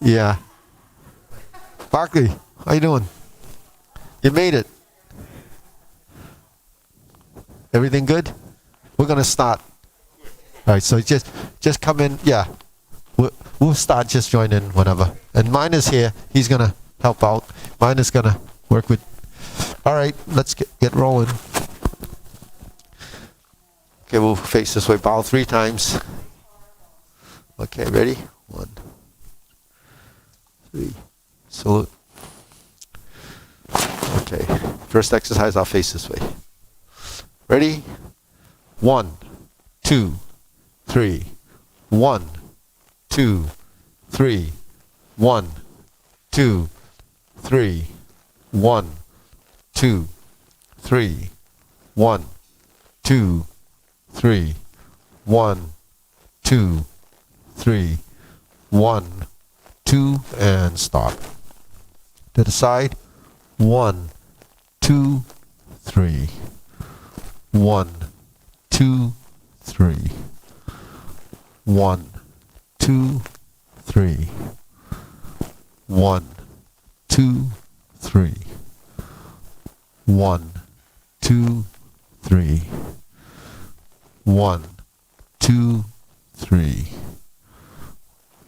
Yeah. Barkley, how you doing? You made it. Everything good? We're gonna start. All right. So just come in. Yeah. We'll start. Just join in whenever. And mine is here. He's gonna help out. Mine is gonna work with. All right. Let's get rolling. Okay. We'll face this way. Bow 3 times. Okay. Ready? 1, 3. Salute. Okay. First exercise. I'll face this way. Ready? 1, 2, 3. 1, 2, 3. 1, 2, 3. 1, 2, 3. 1, 2, 3. 1, 2, 3. 1, 2, and stop. To the side. 1, 2, 3. 1, 2, 3. 1, 2, 3. 1, 2, 3. 1, 2, 3. 1, 2, 3.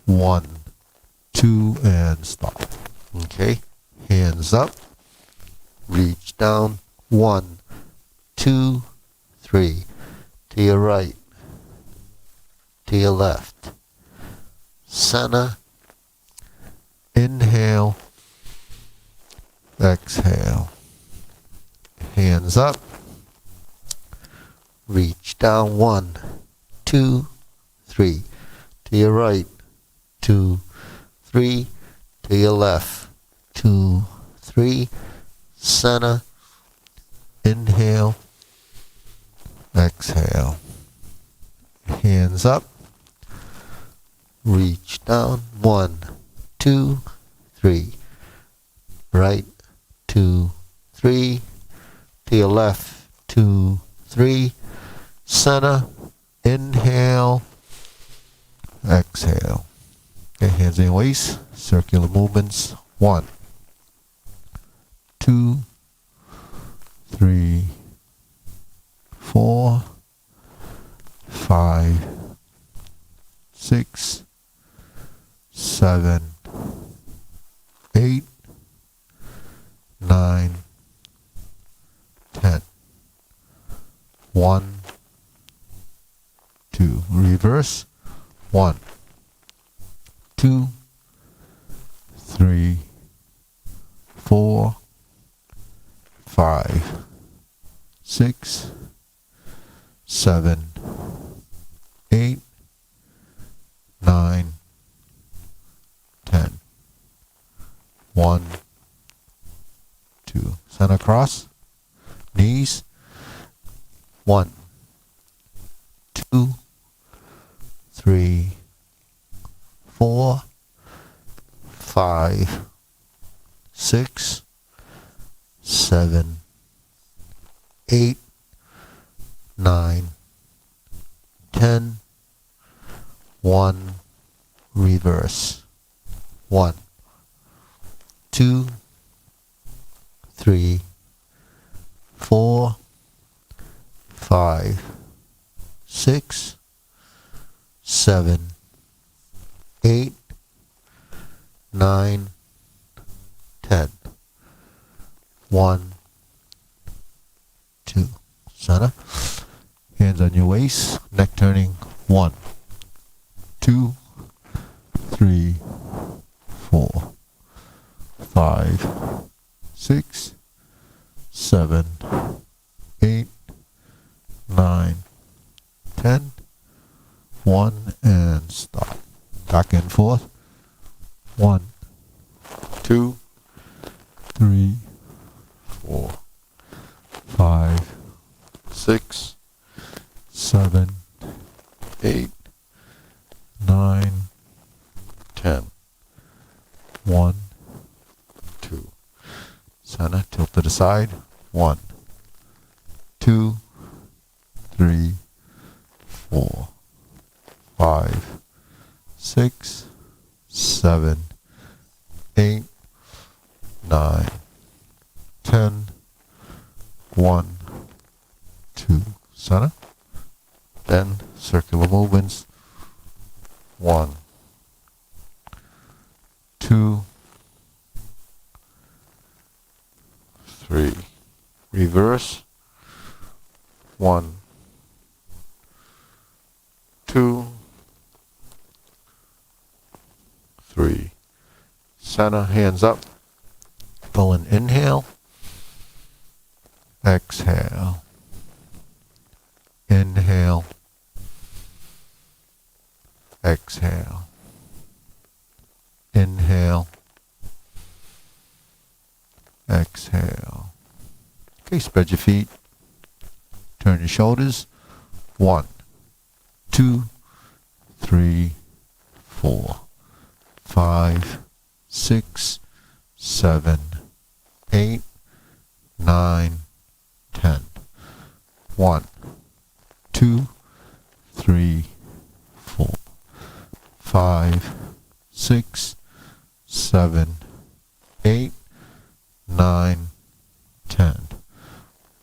1, 2, and stop. Okay. Hands up. Reach down. 1, 2, 3. To your right. To your left. Center. Inhale. Exhale. Hands up. Reach down. 1, 2, 3. To your right. 2, 3. To your left. 2, 3. Center. Inhale. Exhale. Hands up. Reach down. 1, 2, 3. Right. 2, 3. To your left. 2, 3. Center. Inhale. Exhale. Okay, hands in your waist. Circular movements. 1, 2, 3, 4, 5, 6, 7, 8, 9, 10. 1, 2. Reverse. 1, 2, 3, 4, 5, 6, 7, 8, 9, 10. 1, 2. Center cross. Knees. 1, 2, 3, 4, 5, 6, 7, 8, 9, 10. 1. Reverse. 1, 2, 3, 4, 5, 6, 7, 8, 9, 10. 1, 2. Center. Hands on your waist. Neck turning. 1, 2, 3, 4, 5, 6, 7, 8, 9, 10. 1, and stop. Back and forth. 1, 2, 3, 4, 5, 6, 7, 8, 9, 10. 1, 2. Center, tilt to the side. 1, 2, 3, 4, 5, 6, 7, 2, center. Then circular movements. 1, 2, 3. Reverse. 1, 2, 3. Center, hands up. Pull an inhale. Exhale. Inhale. Exhale. Inhale. Exhale. Okay, spread your feet. Turn your shoulders. 1, 2, 3, 4, 5, 6, 7, 8, 9, 10. 1, 2, 3, 4, 5, 6, 7, 8, 9, 10.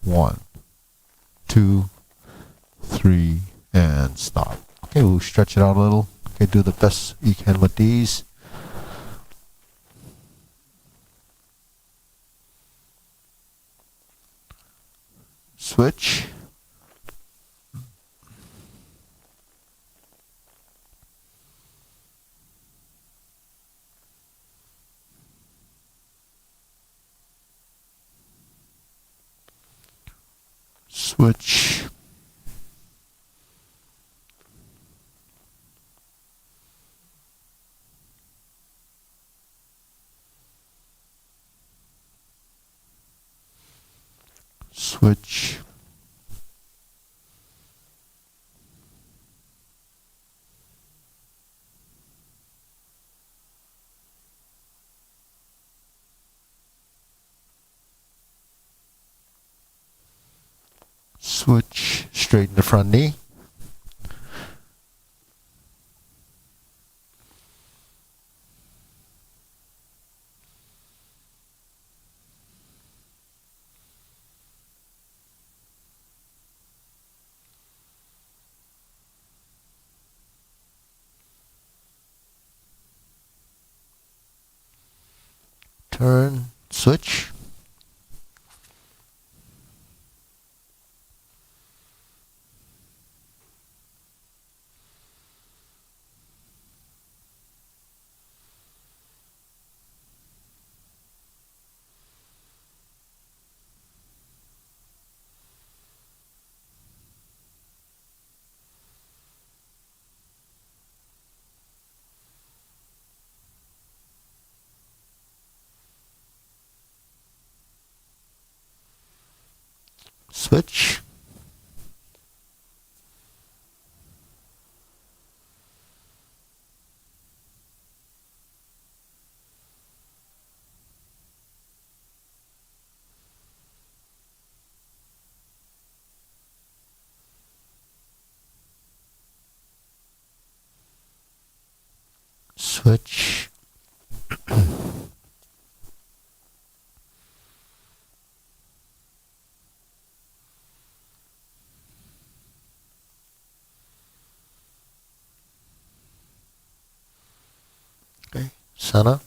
1, 2, 3, and stop. Okay, we'll stretch it out a little. Okay, do the best you can with these. Switch. Switch. Switch. Switch. Straighten the front knee. Turn. Switch. Switch. Switch. Okay, center.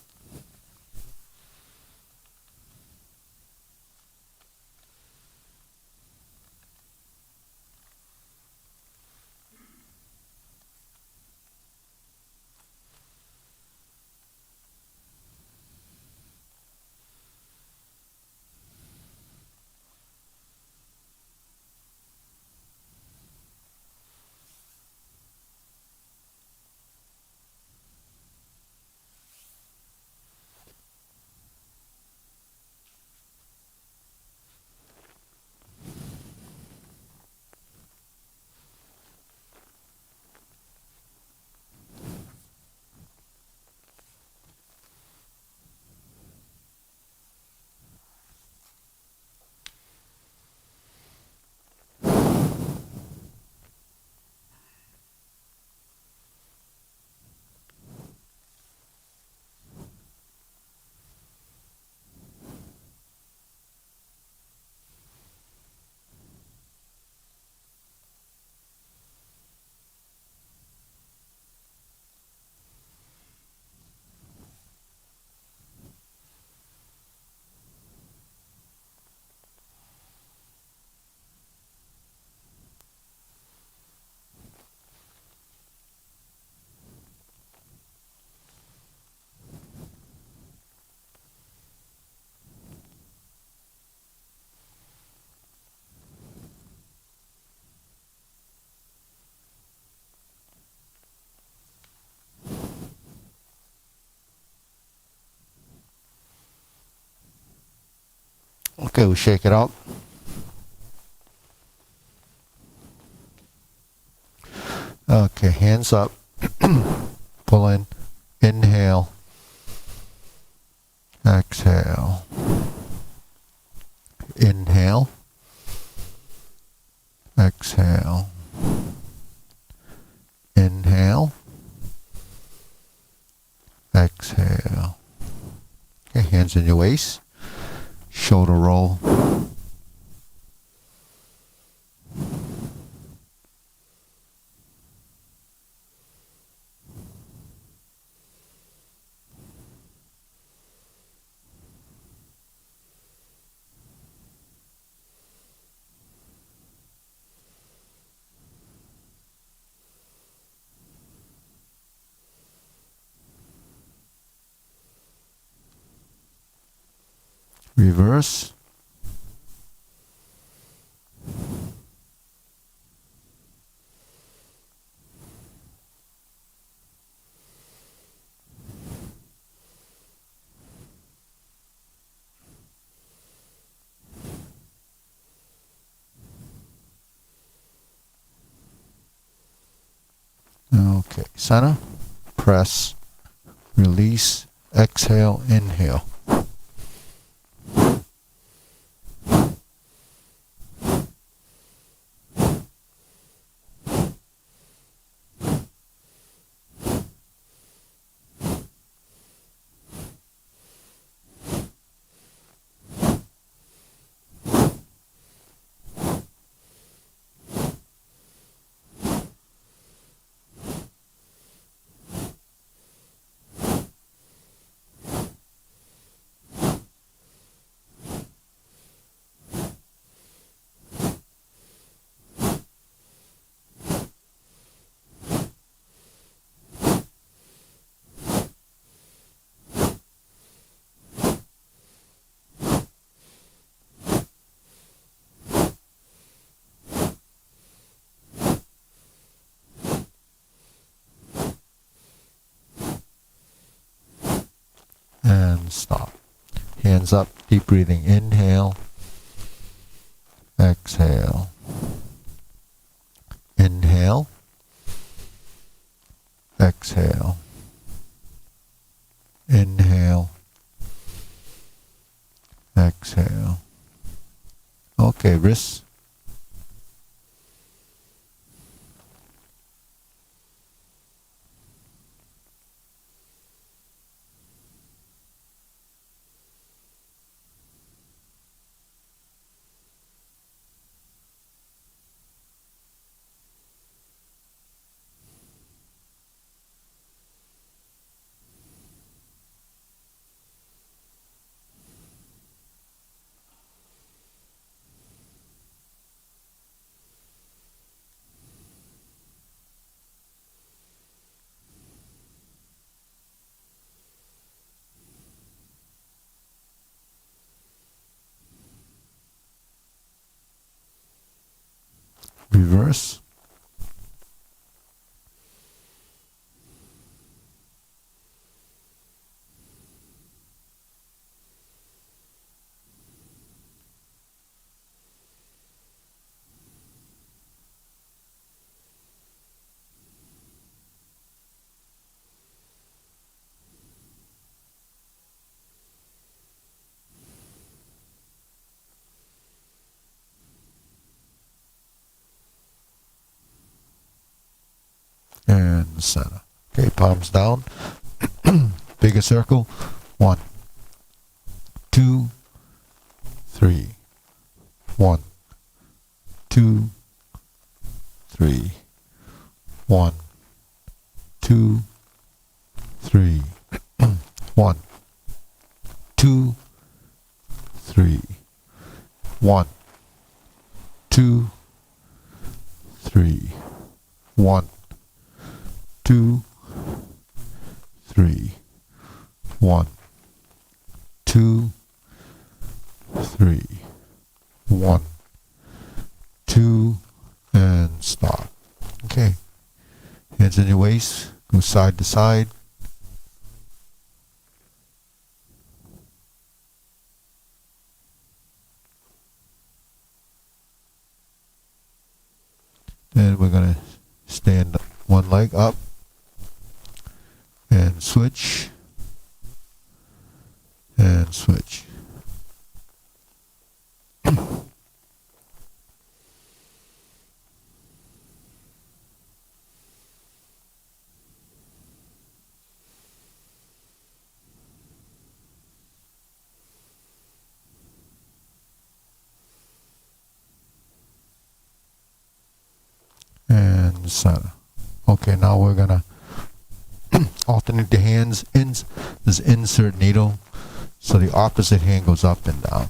Okay, we'll shake it out. Okay, hands up. Pull in. Inhale. Exhale. Inhale. Exhale. Inhale. Exhale. Okay, hands in your waist. Shoulder roll. Reverse. Okay, center. Press. Release. Exhale. Inhale. And stop. Hands up, deep breathing. Inhale. Exhale. Inhale. Exhale. Inhale. Exhale. Okay, wrists. Reverse. And center. Okay, palms down. Bigger circle. 1, 2, 3. 1, 2, 3. 1, 2, 3. 1, 2, 3. 1, 2, 3. 1, 2, 3. 1, 2, 3. 1, 2, and stop. Okay. Hands in your waist. Go side to side. Then we're going to stand one leg up and switch and switch. And center. Okay, now we're gonna alternate the hands. This insert needle, so the opposite hand goes up and down.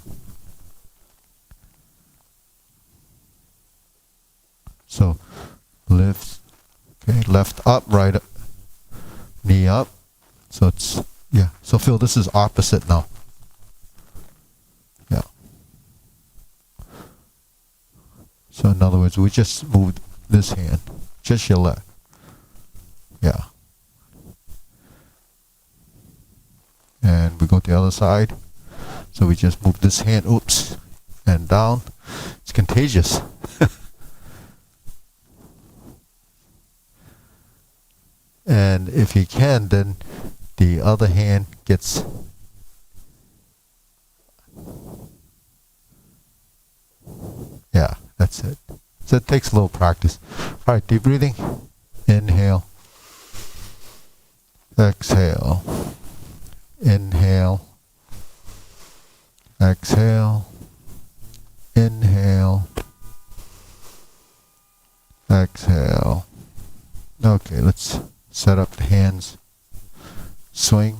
So lift, okay, left up, right up, knee up. So it's, yeah. So Phil, this is opposite now. Yeah. So in other words, we just moved this hand, just your left. Yeah. And we go to the other side. So we just move this hand, oops, and down. It's contagious. And if you can, then the other hand gets, yeah, that's it. So it takes a little practice. All right, deep breathing. Inhale. Exhale. Inhale. Exhale. Inhale. Exhale. Okay, let's set up the hands. Swing.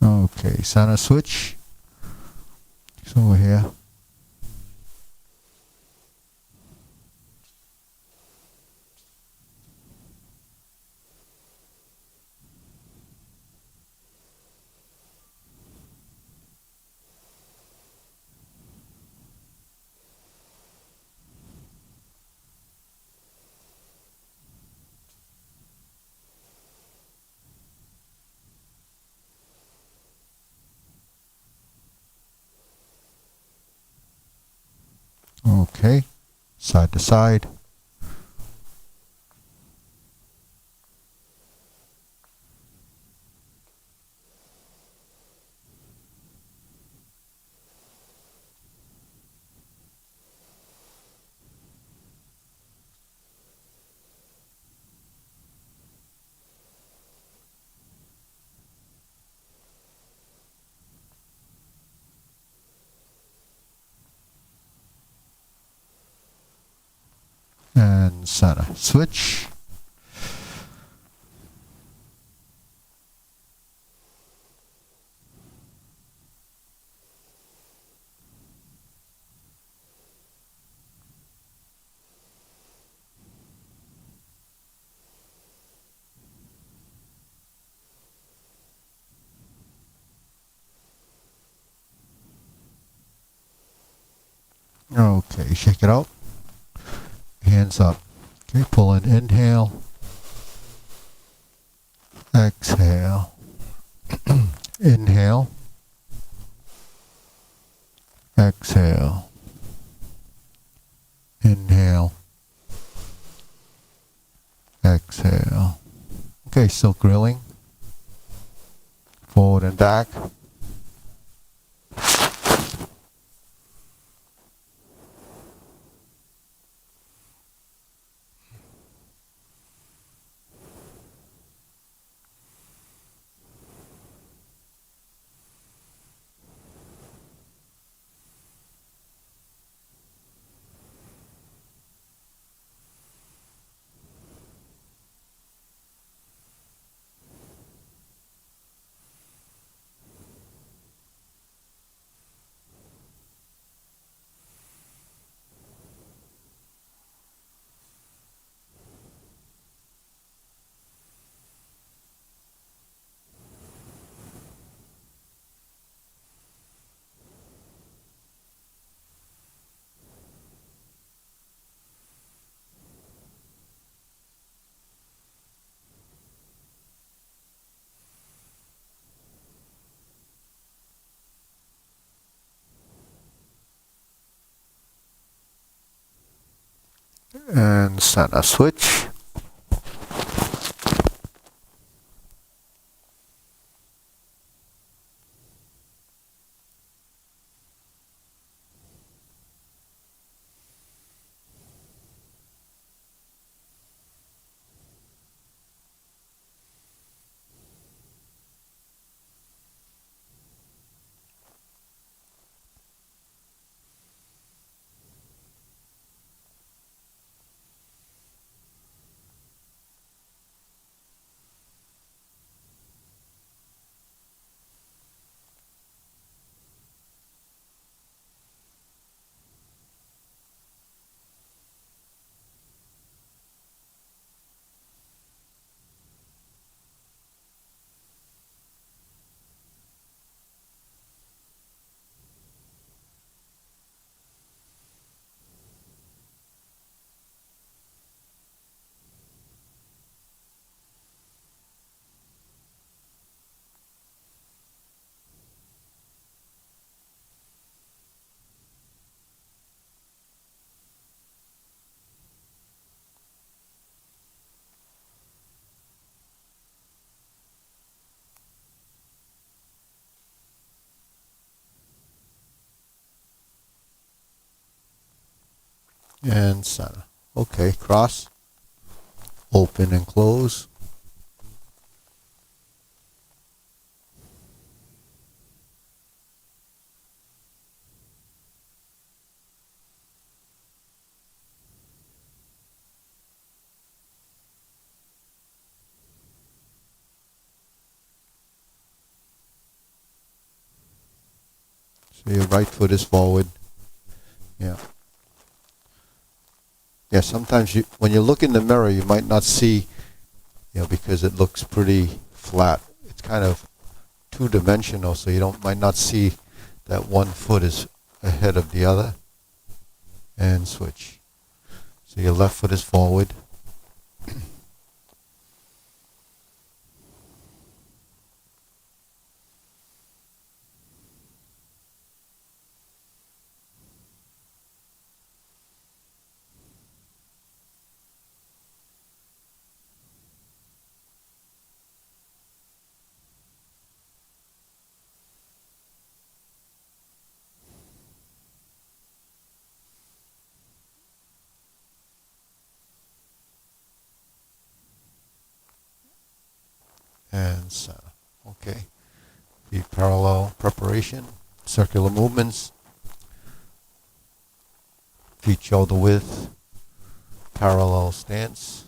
Okay, center switch. So over here. Okay, side to side. And center switch. Okay, shake it out. Hands up. Okay, pull in, inhale. Exhale. Inhale. Exhale. Inhale. Exhale. Okay, still grilling. Forward and back. And center switch. And center. Okay, cross. Open and close. So your right foot is forward. Yeah. Yeah, sometimes when you look in the mirror, you might not see, because it looks pretty flat. It's kind of two-dimensional, so you might not see that one foot is ahead of the other. And switch. So your left foot is forward. And center. Okay. Feet parallel preparation. Circular movements. Feet shoulder width. Parallel stance.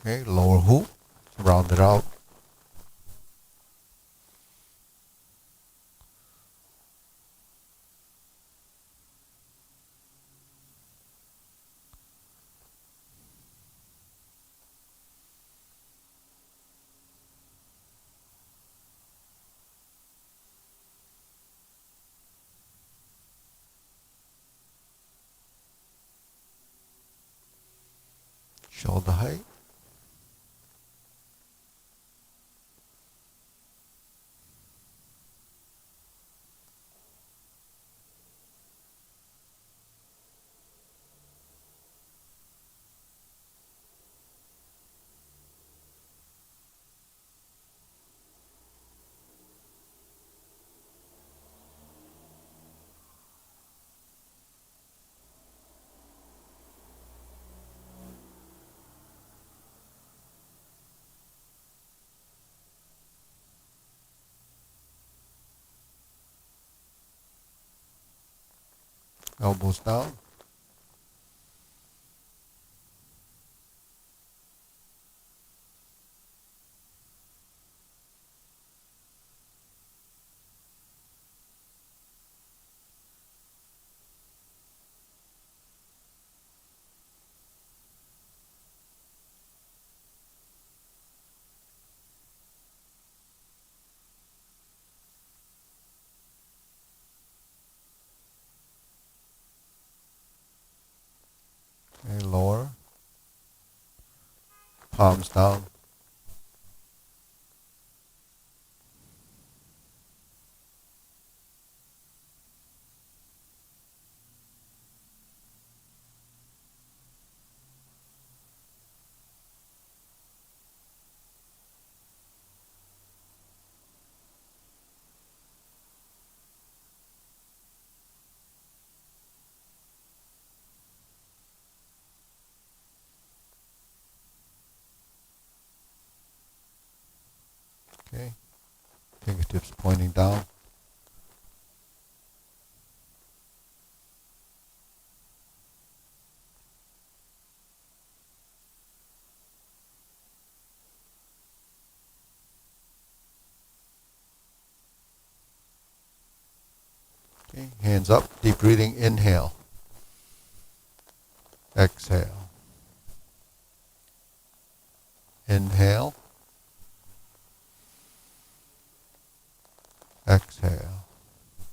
Okay, lower hoop. Round it out. Shoulder height. Elbows down. Okay, lower. Palms down. Okay. Fingertips pointing down. Okay, hands up. Deep breathing. Inhale. Exhale. Inhale. Exhale.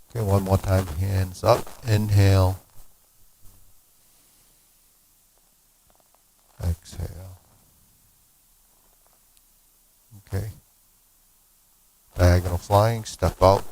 Okay, one more time. Hands up. Inhale. Exhale. Okay. Diagonal flying. Step out.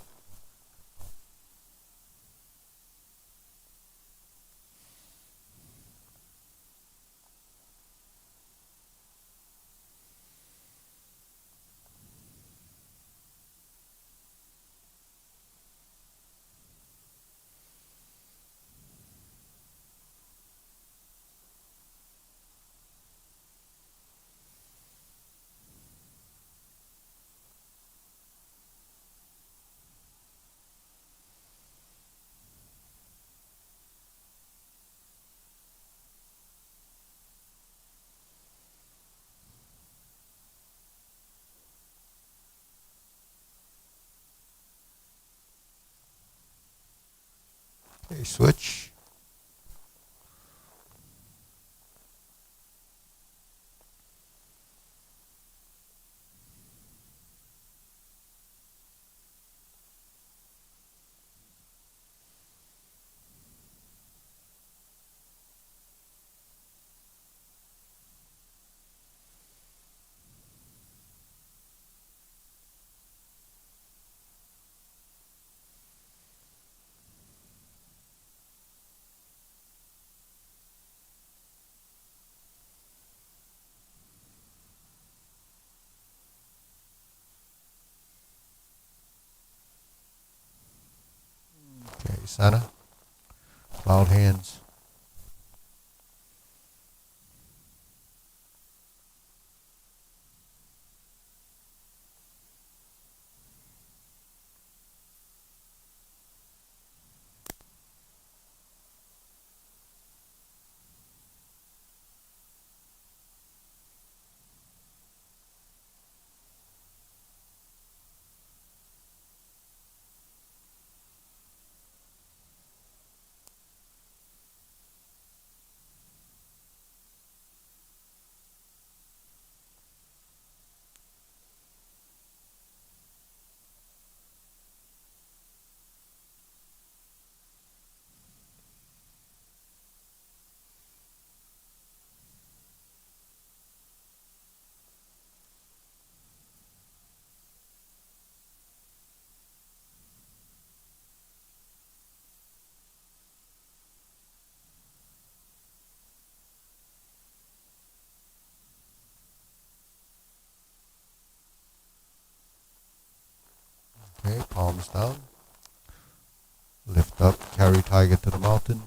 Okay, switch. Okay, center. Cloud hands. Okay, palms down. Lift up, carry tiger to the mountain.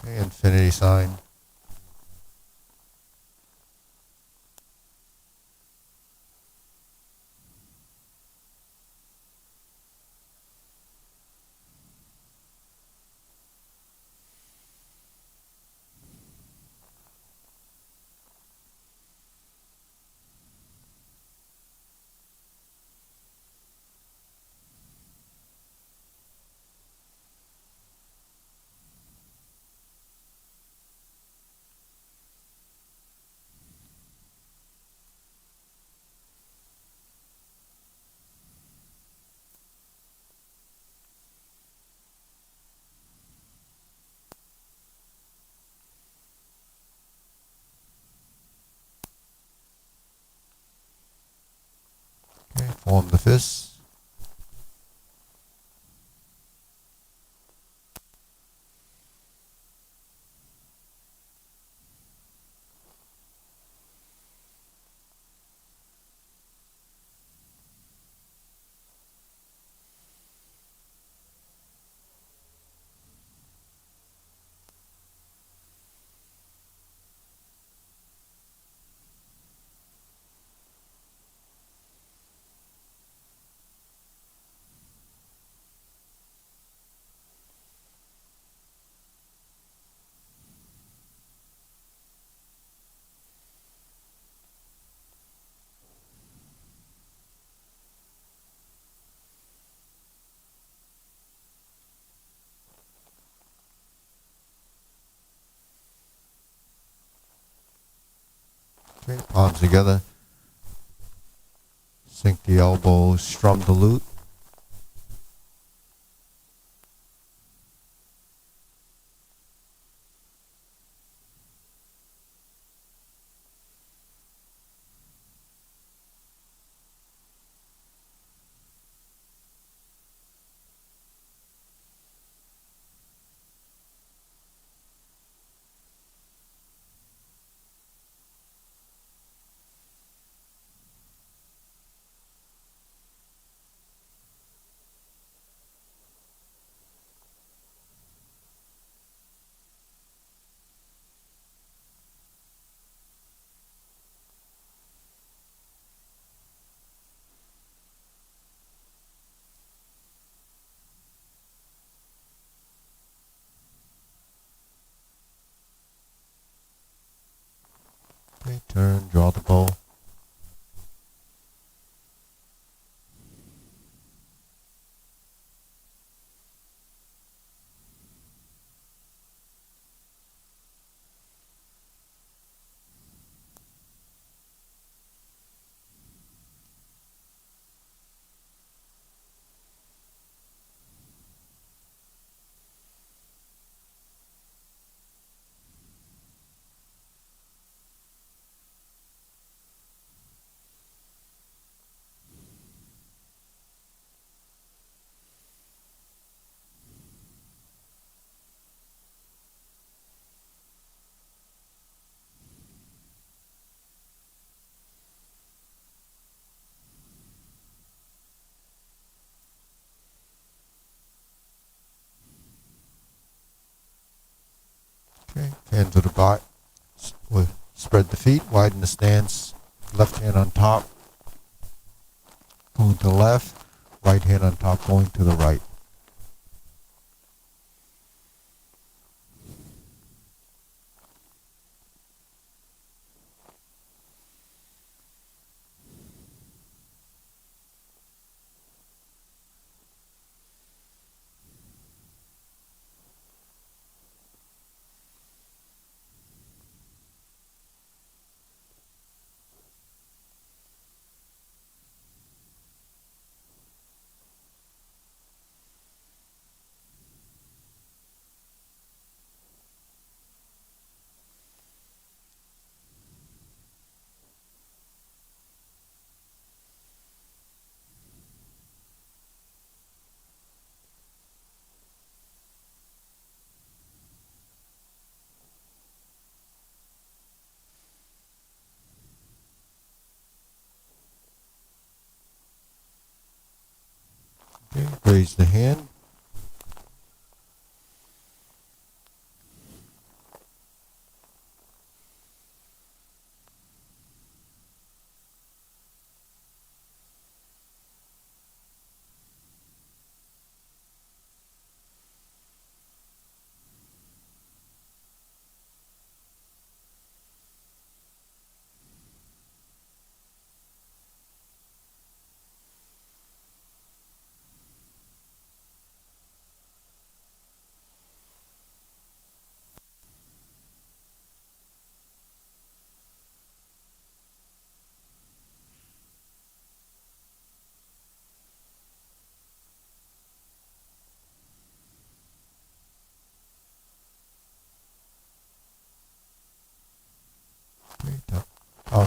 Okay, infinity sign. Okay, form the fist. Okay, palms together. Sink the elbows, strum the lute. Okay, turn, draw the bow. Okay, hand to the back. We'll spread the feet, widen the stance. Left hand on top, going to the left. Right hand on top, going to the right. Okay, raise the hand.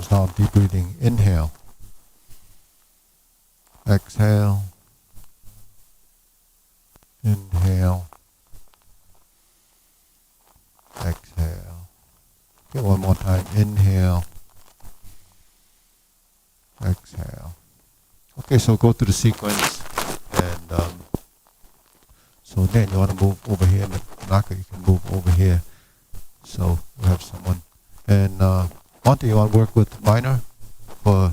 arms down, deep breathing. Inhale. Exhale. Inhale. Exhale. Okay, one more time. Inhale. Exhale. Okay, so go through the sequence. And so then you want to move over here. Naka, you can move over here. So we have someone. And Monty, you want to work with Minor for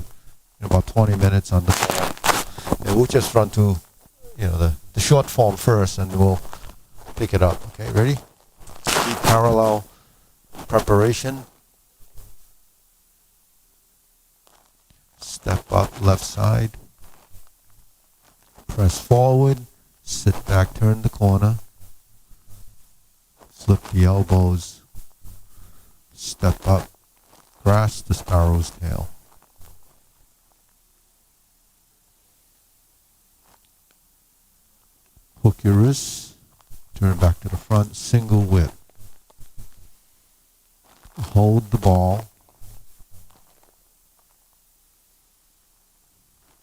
about 20 minutes on the form. And we'll just run to the short form first, and we'll pick it up. Okay, ready? Keep parallel preparation. Step up left side. Press forward. Sit back, turn the corner. Flip the elbows. Step up. Grasp the sparrow's tail. Hook your wrists. Turn back to the front. Single whip. Hold the ball.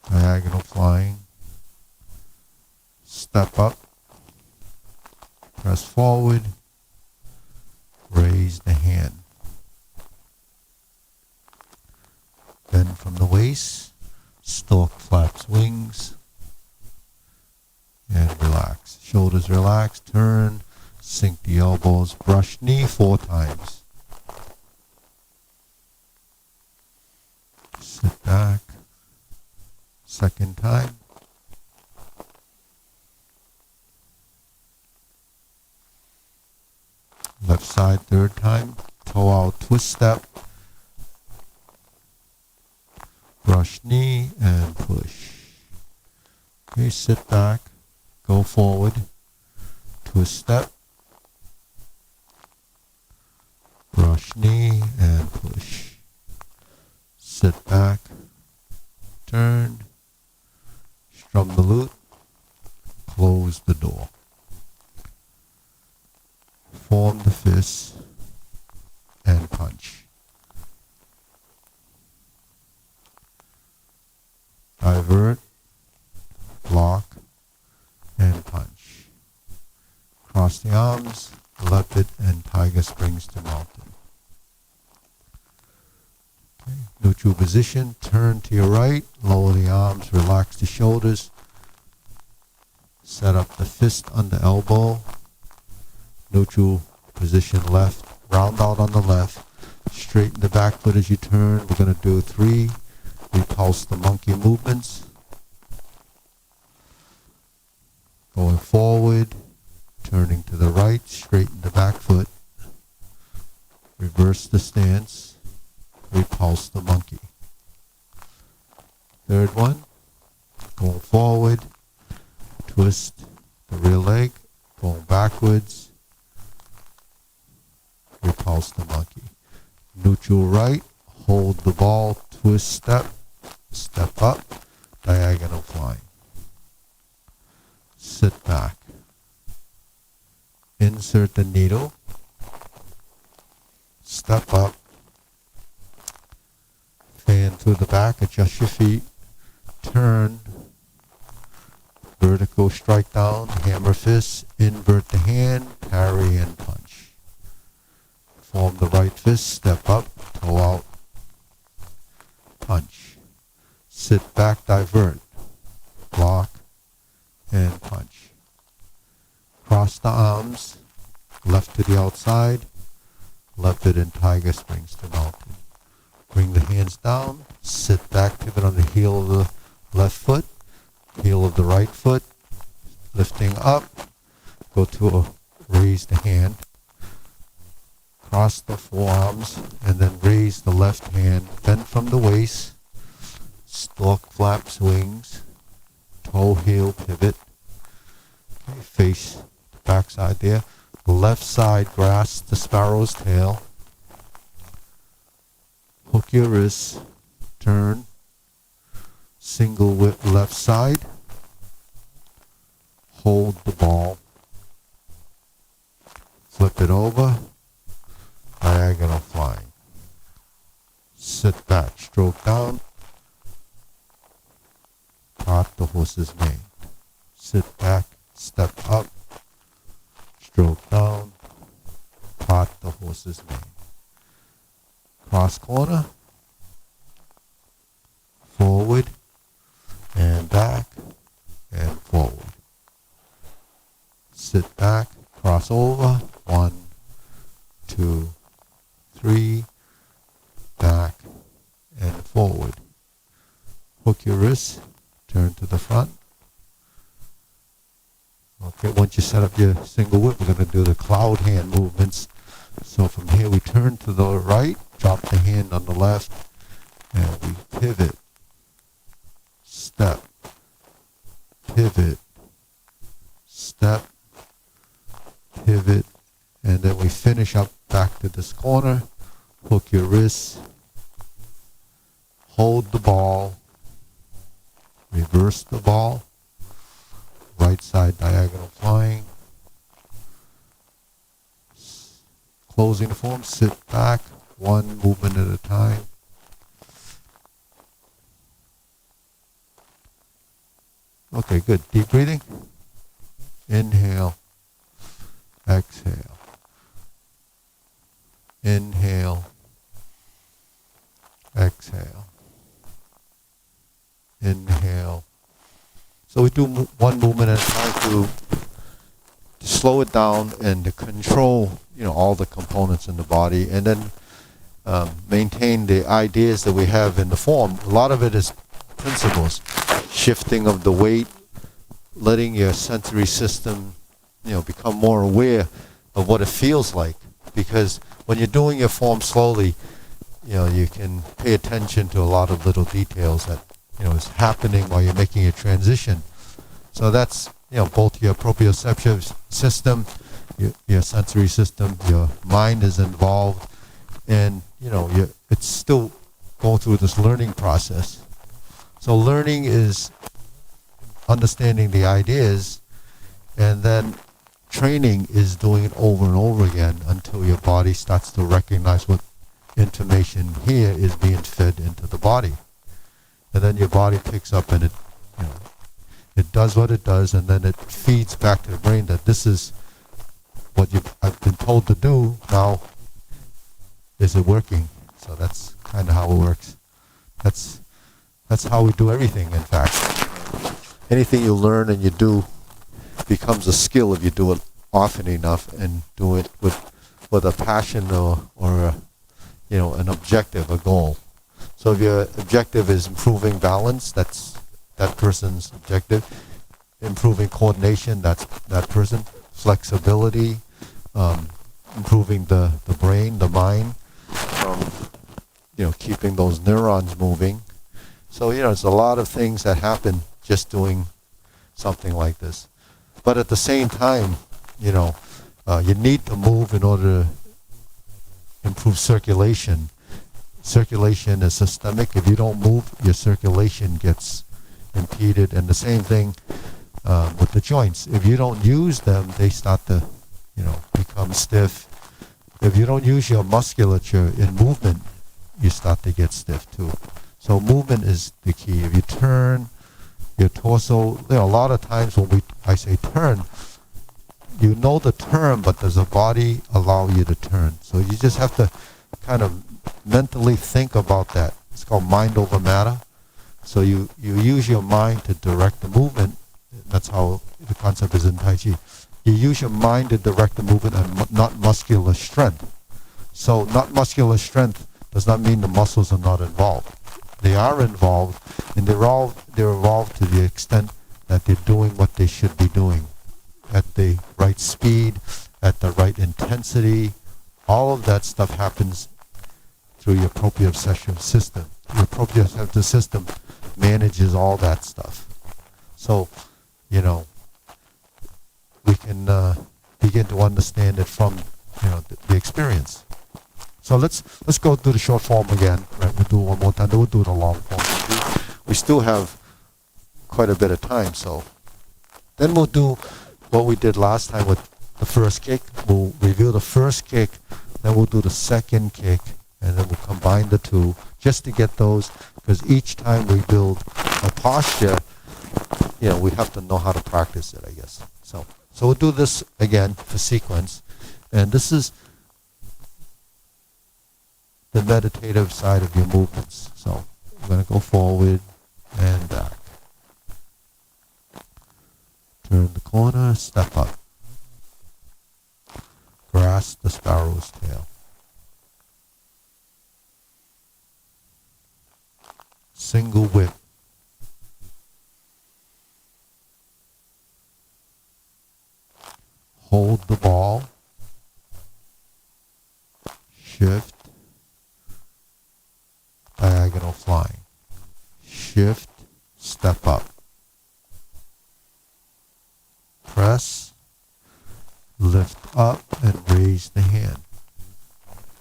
Diagonal flying. Step up. Press forward. Raise the hand. Bend from the waist. Stork flaps wings. And relax. Shoulders relax. Turn. Sink the elbows. Brush knee 4 times. Sit back. Second time. Left side, third time. Toe out, twist step. Brush knee and push. Okay, sit back. Go forward. Twist step. Brush knee and push. Sit back. Turn. Strum the lute. Close the door. Form the fist and punch. Divert, block, and punch. Cross the arms, leopard and tiger springs to mountain. Okay. Neutral position, turn to your right, lower the arms, relax the shoulders. Set up the fist under elbow. Neutral position left, round out on the left, straighten the back foot as you turn. We're going to do 3 repulse the monkey movements. Going forward, turning to the right, straighten the back foot, reverse the stance, repulse the monkey. Third one, going forward, twist the rear leg, going backwards, repulse the monkey. Neutral right, hold the ball, twist step, step up, diagonal flying. Sit back. Insert the needle, step up, fan through the back, adjust your feet, turn, vertical strike down, hammer fist, invert the hand, parry and punch. Form the right fist, step up, toe out, punch. Sit back, divert, block, and punch. Cross the arms, left to the outside, leopard and tiger springs to mountain. Bring the hands down, sit back, pivot on the heel of the left foot, heel of the right foot, lifting up, go to a raise the hand. Cross the forearms and then raise the left hand, bend from the waist, stork flaps wings, toe heel pivot. Okay, face the back side there. Left side grasp the sparrow's tail. Hook your wrists, turn, single whip left side, hold the ball, flip it over, diagonal flying. sit back, stroke down, part the horse's mane. Sit back, step up, stroke down, part the horse's mane. Cross corner, forward and back and forward. Sit back, cross over, 1, 2, 3, back and forward. Hook your wrist, turn to the front. Okay, once you set up your single whip, we're going to do the cloud hand movements. So from here we turn to the right, drop the hand on the left, and we pivot, step, pivot, step, pivot, and then we finish up back to this corner. Hook your wrists, hold the ball, reverse the ball, right side diagonal flying, closing the form, sit back, one movement at a time. Okay, good. Deep breathing. Inhale, exhale. Inhale, exhale. Inhale. So we do one movement at a time to slow it down and to control, all the components in the body, and then maintain the ideas that we have in the form. A lot of it is principles, shifting of the weight, letting your sensory system, become more aware of what it feels like. Because when you're doing your form slowly, you can pay attention to a lot of little details that is happening while you're making a transition. So that's both your proprioceptive system, your sensory system, your mind is involved, and it's still going through this learning process. So learning is understanding the ideas, and then training is doing it over and over again until your body starts to recognize what information here is being fed into the body. And then your body picks up and it does what it does, and then it feeds back to the brain that this is what I've been told to do. Now, is it working? So that's kind of how it works. That's how we do everything, in fact. Anything you learn and you do becomes a skill if you do it often enough and do it with a passion or an objective, a goal. So if your objective is improving balance, that's that person's objective. Improving coordination, that's that person. Flexibility, improving the brain, the mind, keeping those neurons moving. So, there's a lot of things that happen just doing something like this. But at the same time, you need to move in order to improve circulation. Circulation is systemic. If you don't move, your circulation gets impeded. And the same thing with the joints. If you don't use them, they start to, become stiff. If you don't use your musculature in movement, you start to get stiff too. So movement is the key. If you turn your torso, a lot of times when I say turn, you know the turn, but does the body allow you to turn? So you just have to kind of mentally think about that. It's called mind over matter. So you use your mind to direct the movement. That's how the concept is in Tai Chi. You use your mind to direct the movement and not muscular strength. So not muscular strength does not mean the muscles are not involved. They are involved, and they're involved to the extent that they're doing what they should be doing at the right speed, at the right intensity. All of that stuff happens through your proprioceptive system. Your proprioceptive system manages all that stuff. So, we can begin to understand it from, the experience. So let's go through the short form again. Right, we'll do it one more time. Then we'll do the long form. We still have quite a bit of time. So then we'll do what we did last time with the first kick. We'll review the first kick. Then we'll do the second kick, and then we'll combine the two, just to get those, because each time we build a posture, we have to know how to practice it, I guess. So we'll do this again for sequence. And this is the meditative side of your movements. So we're going to go forward and back. Turn the corner, step up. Grasp the sparrow's tail. Single whip. Hold the ball. Shift. Diagonal flying. Shift. Step up. Press. Lift up and raise the hand.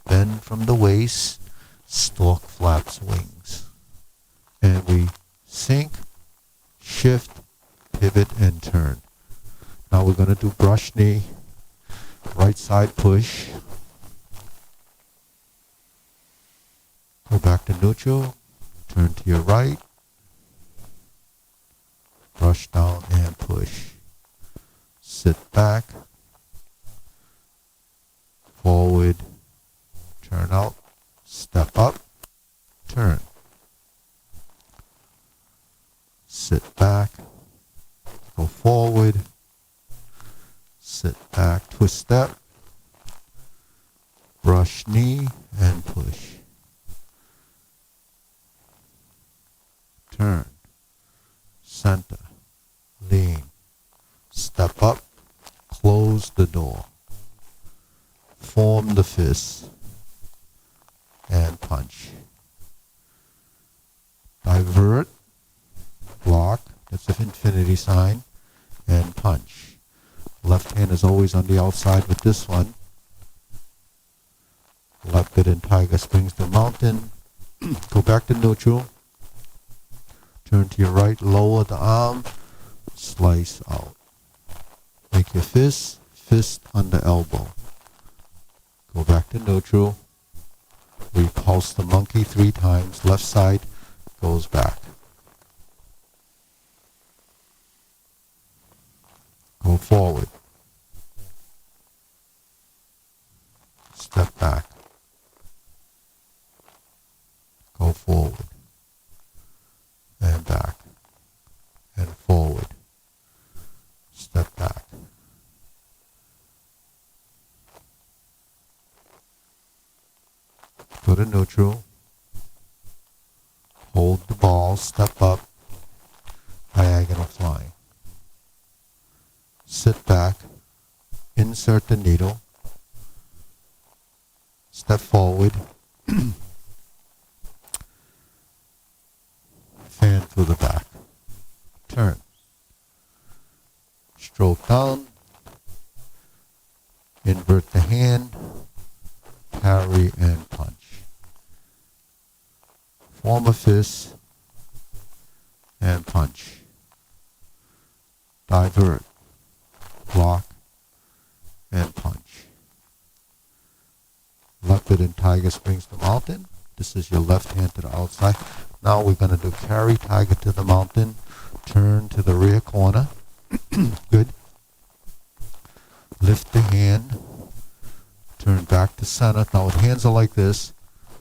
Bend from the waist. Stork flaps wings. And we sink, shift, pivot, and turn. Now we're going to do brush knee, right side push. Go back to neutral, turn to your right, brush down and push. Sit back, forward, turn out, step up, turn. Sit back, go forward, sit back, twist step, brush knee, and push. Turn, center, lean, step up, close the door, form the fist, and punch. Divert, block, that's the infinity sign, and punch. Left hand is always on the outside with this one. Leopard tiger springs the mountain. Go back to neutral. Turn to your right, lower the arm, slice out. Make your fist under elbow. Go back to neutral. Repulse the monkey 3 times. Left side goes back. Go forward. Step back. Go forward. And back. And forward. Step back. Go to neutral. Hold the ball. Step up. Diagonal flying. Sit back, insert the needle, step forward, fan through the back, turn, stroke down, invert the hand, parry and punch. Form a fist and punch. Divert. Block and punch. Leopard and tiger springs the mountain. This is your left hand to the outside. Now we're going to do carry tiger to the mountain. Turn to the rear corner. Good. Lift the hand. Turn back to center. Now with hands are like this.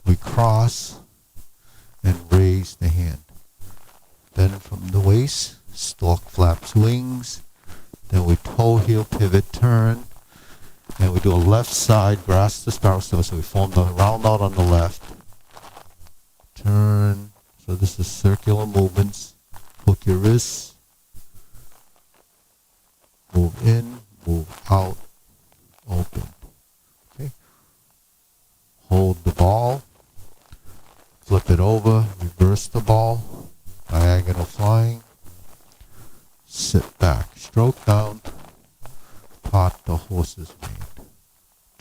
We cross and raise the hand. Bend from the waist. Stork flaps wings. Then we toe heel pivot turn, and we do a left side grasp the sparrow. So we form the round out on the left. Turn. So this is circular movements. Hook your wrists. Move in, move out, open. Okay. Hold the ball. Flip it over. Reverse the ball. Diagonal flying. Sit back. Stroke down, part the horse's mane.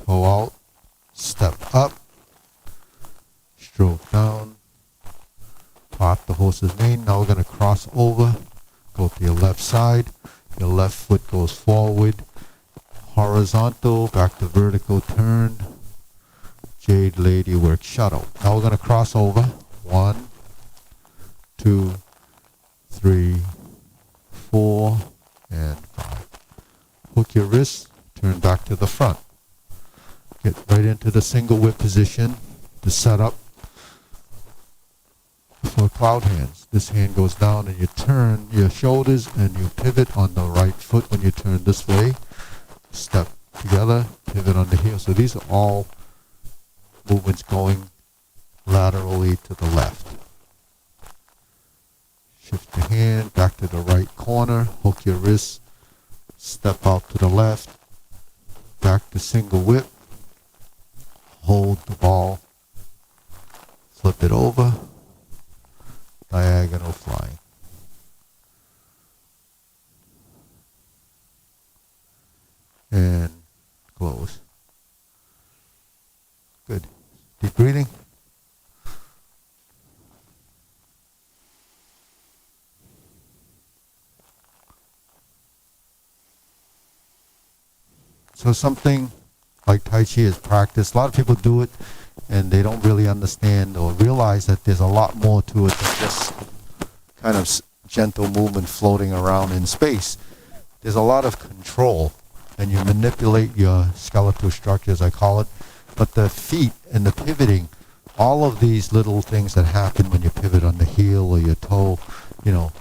Toe out, step up, stroke down, part the horse's mane. Now we're going to cross over, go to your left side. Your left foot goes forward, horizontal, back to vertical turn. Jade lady work shuttle. Now we're going to cross over, 1, 2, 3, 4, and 5. Hook your wrists, turn back to the front. Get right into the single whip position to set up for cloud hands. This hand goes down and you turn your shoulders and you pivot on the right foot when you turn this way. Step together, pivot on the heel. So these are all movements going laterally to the left. Shift the hand back to the right corner, hook your wrists, step out to the left, back to single whip, hold the ball, flip it over, diagonal flying. And close. Good. Deep breathing. So something like Tai Chi is practice. A lot of people do it and they don't really understand or realize that there's a lot more to it than just kind of gentle movement floating around in space. There's a lot of control and you manipulate your skeletal structures, I call it. But the feet and the pivoting, all of these little things that happen when you pivot on the heel or your toe, you know,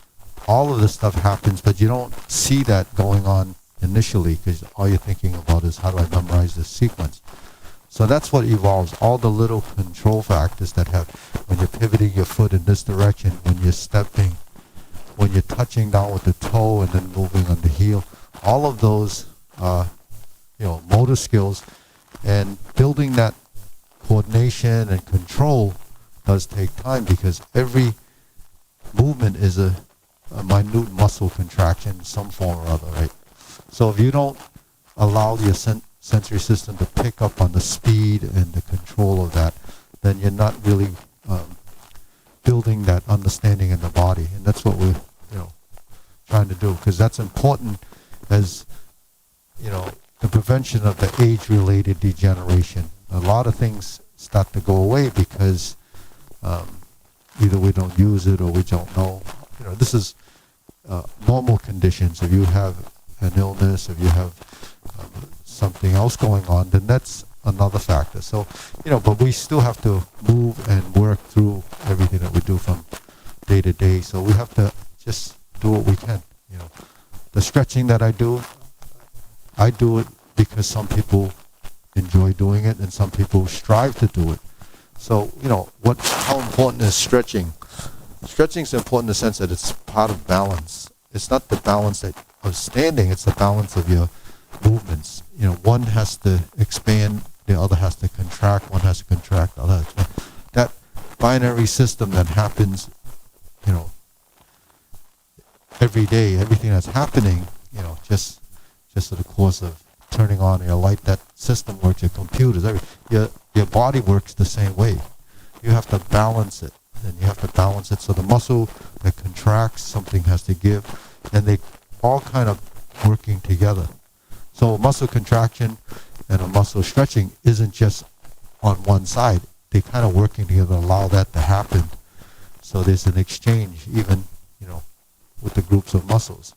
all of this stuff happens, but you don't see that going on initially because all you're thinking about is how do I memorize this sequence. So that's what evolves, all the little control factors that have, when you're pivoting your foot in this direction, when you're stepping, when you're touching down with the toe and then moving on the heel, all of those motor skills and building that coordination and control does take time because every movement is a minute muscle contraction in some form or other, right? So if you don't allow your sensory system to pick up on the speed and the control of that, then you're not really building that understanding in the body. And that's what we're trying to do, because that's important as the prevention of the age-related degeneration. A lot of things start to go away because either we don't use it or we don't know. This is normal conditions. If you have an illness, if you have something else going on, then that's another factor. So, but we still have to move and work through everything that we do from day to day. So we have to just do what we can. The stretching that I do it because some people enjoy doing it and some people strive to do it. So, how important is stretching? Stretching is important in the sense that it's part of balance. It's not the balance of standing, it's the balance of your movements. One has to expand, the other has to contract, one has to contract, the other has to expand. That binary system that happens, every day, everything that's happening, just in the course of turning on your light, that system works, your computers, your body works the same way. You have to balance it. And you have to balance it so the muscle that contracts, something has to give, and they all kind of working together. So a muscle contraction and a muscle stretching isn't just on one side. They kind of working together to allow that to happen. So there's an exchange even, with the groups of muscles.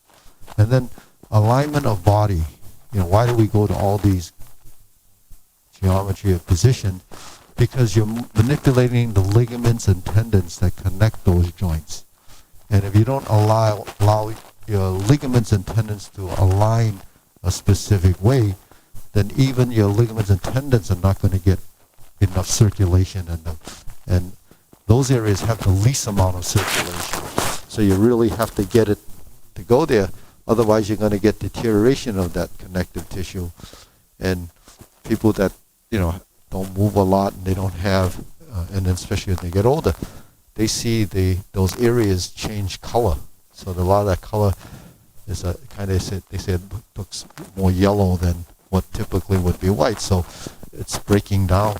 And then alignment of body. Why do we go to all these geometry of position? Because you're manipulating the ligaments and tendons that connect those joints. And if you don't allow your ligaments and tendons to align a specific way, then even your ligaments and tendons are not going to get enough circulation in them. And those areas have the least amount of circulation. So you really have to get it to go there. Otherwise, you're going to get deterioration of that connective tissue. And people that, don't move a lot and they don't have, and then especially as they get older, they see those areas change color. So a lot of that color is they say it looks more yellow than what typically would be white. So it's breaking down,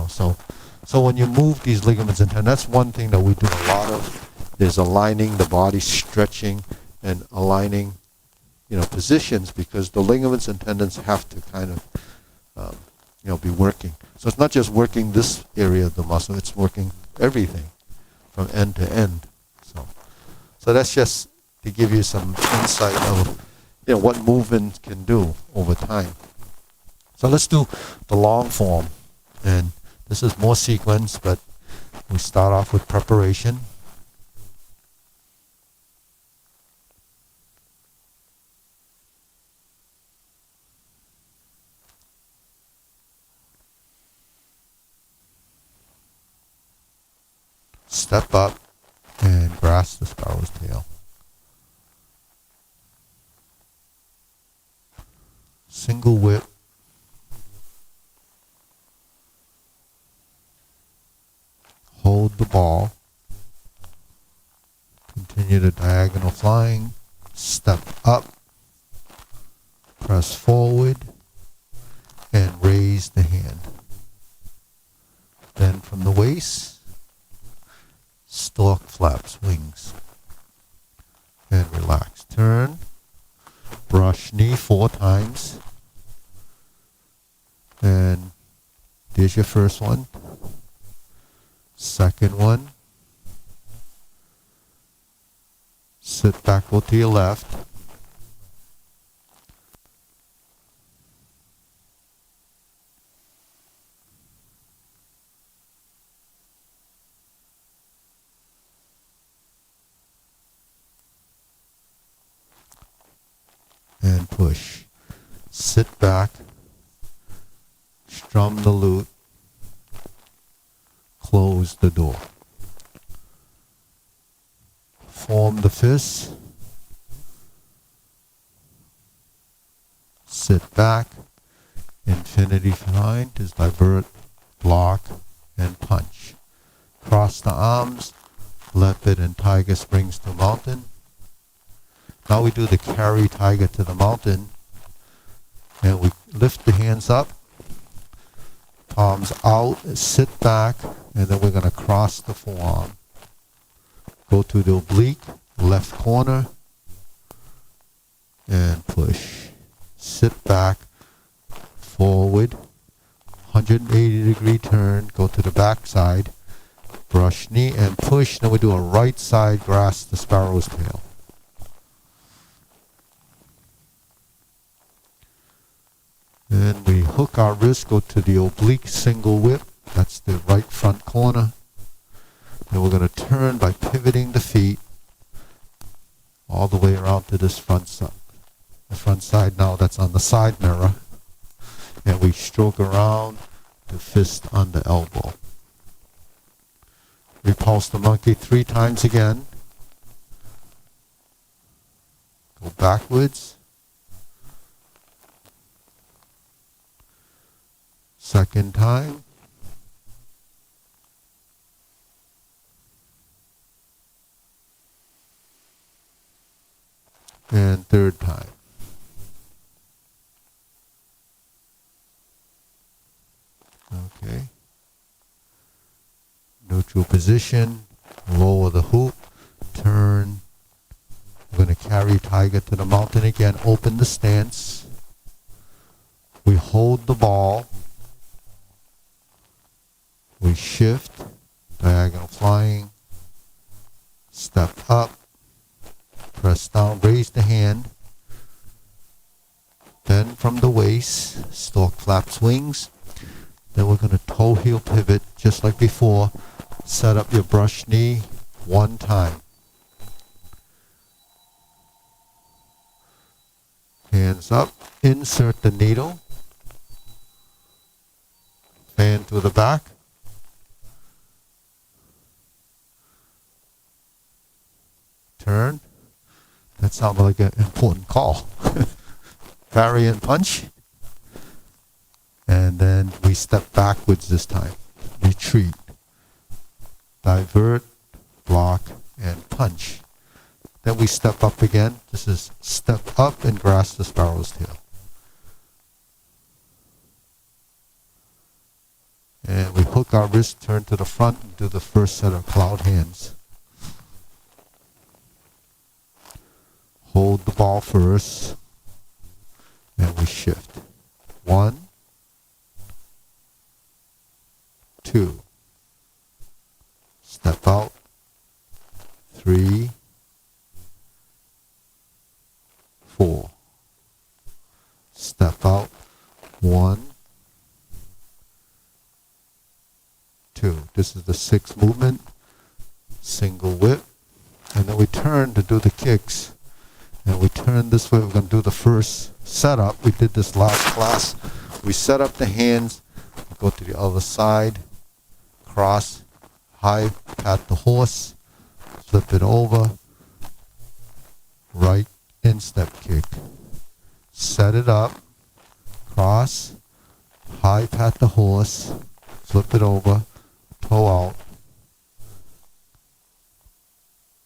So when you move these ligaments and tendons, that's one thing that we do a lot of. There's aligning the body, stretching, and aligning, positions, because the ligaments and tendons have to kind of, be working. So it's not just working this area of the muscle, it's working everything. from end to end. So that's just to give you some insight of what movement can do over time. So let's do the long form, and this is more sequence, but we start off with preparation. Step up and grasp the sparrow's tail. Single whip. Hold the ball. Continue the diagonal flying. Step up. Press forward and raise the hand. Then from the waist, stork flaps wings. And relax. Turn. Brush knee 4 times. And there's your first one. Second one. Sit back, go to your left. And push. Sit back. Strum the lute. Close the door. Form the fist. Sit back. Infinity behind is divert, block, and punch. Cross the arms. Leopard and tiger springs to mountain. Now we do the carry tiger to the mountain. And we lift the hands up. Palms out, sit back, and then we're going to cross the forearm. Go to the oblique, left corner, and push. Sit back, forward, 180-degree turn, go to the back side, brush knee, and push. Then we do a right side grasp the sparrow's tail. Then we hook our wrist, go to the oblique single whip. That's the right front corner. Then we're going to turn by pivoting the feet all the way around to this front side. The front side now, that's on the side mirror. And we stroke around the fist on the elbow. Repulse the monkey 3 times again. Go backwards. Second time. And third time. Okay. Neutral position. Lower the hoop. Turn. We're going to carry tiger to the mountain again. Open the stance. We hold the ball. We shift, diagonal flying, step up, press down, raise the hand. Then from the waist, stork flaps wings. Then we're going to toe heel pivot, just like before. Set up your brush knee 1 time. Hands up, insert the needle, fan to the back. Turn. That sounded like an important call. Parry and punch. And then we step backwards this time. Retreat. Divert, block, and punch. Then we step up again. This is step up and grasp the sparrow's tail. And we hook our wrist, turn to the front, and do the first set of cloud hands. Hold the ball first, and we shift. 1, 2. Step out, This is the sixth movement. Single whip. And then we turn to do the kicks. And we turn this way. We're going to do the first setup. We did this last class. We set up the hands. Go to the other side. Cross. High. Pat the horse. Flip it over. Right instep kick. Set it up. Cross. High pat the horse. Flip it over. Toe out.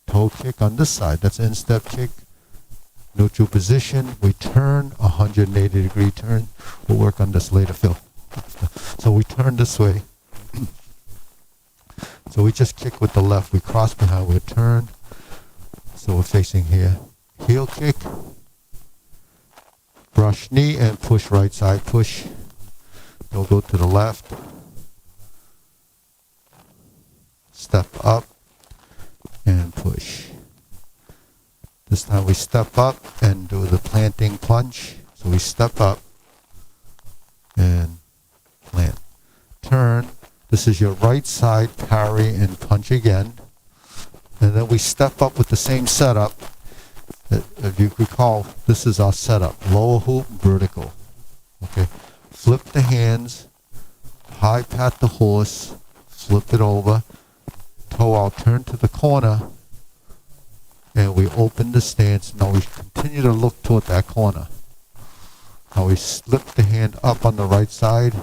Toe kick on this side. That's instep kick. Neutral position. We turn 180 degree turn. We'll work on this later, Phil. So we turn this way. So we just kick with the left. We cross behind. We turn. So we're facing here. Heel kick. Brush knee and push right side. Push. Don't go to the left. Step up and push. This time we step up and do the planting plunge. So we step up and plant. Turn. This is your right side parry and punch again. And then we step up with the same setup. If you recall, this is our setup. Lower hoop, vertical. Okay. Flip the hands. High pat the horse. Flip it over. Toe out. Turn to the corner. And we open the stance. Now we continue to look toward that corner. Now we slip the hand up on the right side.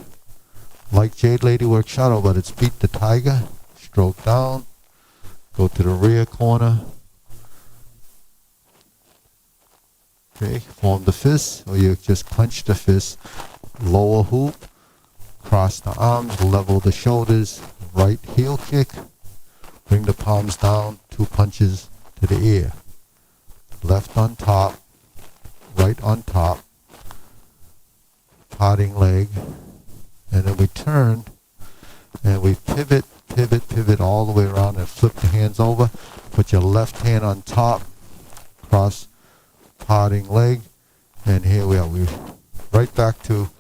Like Jade Lady work shadow, but it's beat the tiger. Stroke down. Go to the rear corner. Okay, form the fist, or you just clench the fist. Lower hoop. Cross the arms, level the shoulders. Right heel kick. Bring the palms down. 2 punches to the ear. Left on top. Right on top. Parting leg. And then we turn. And we pivot, pivot, pivot all the way around and flip the hands over. Put your left hand on top. Cross. Parting leg. And here we are. We're right back to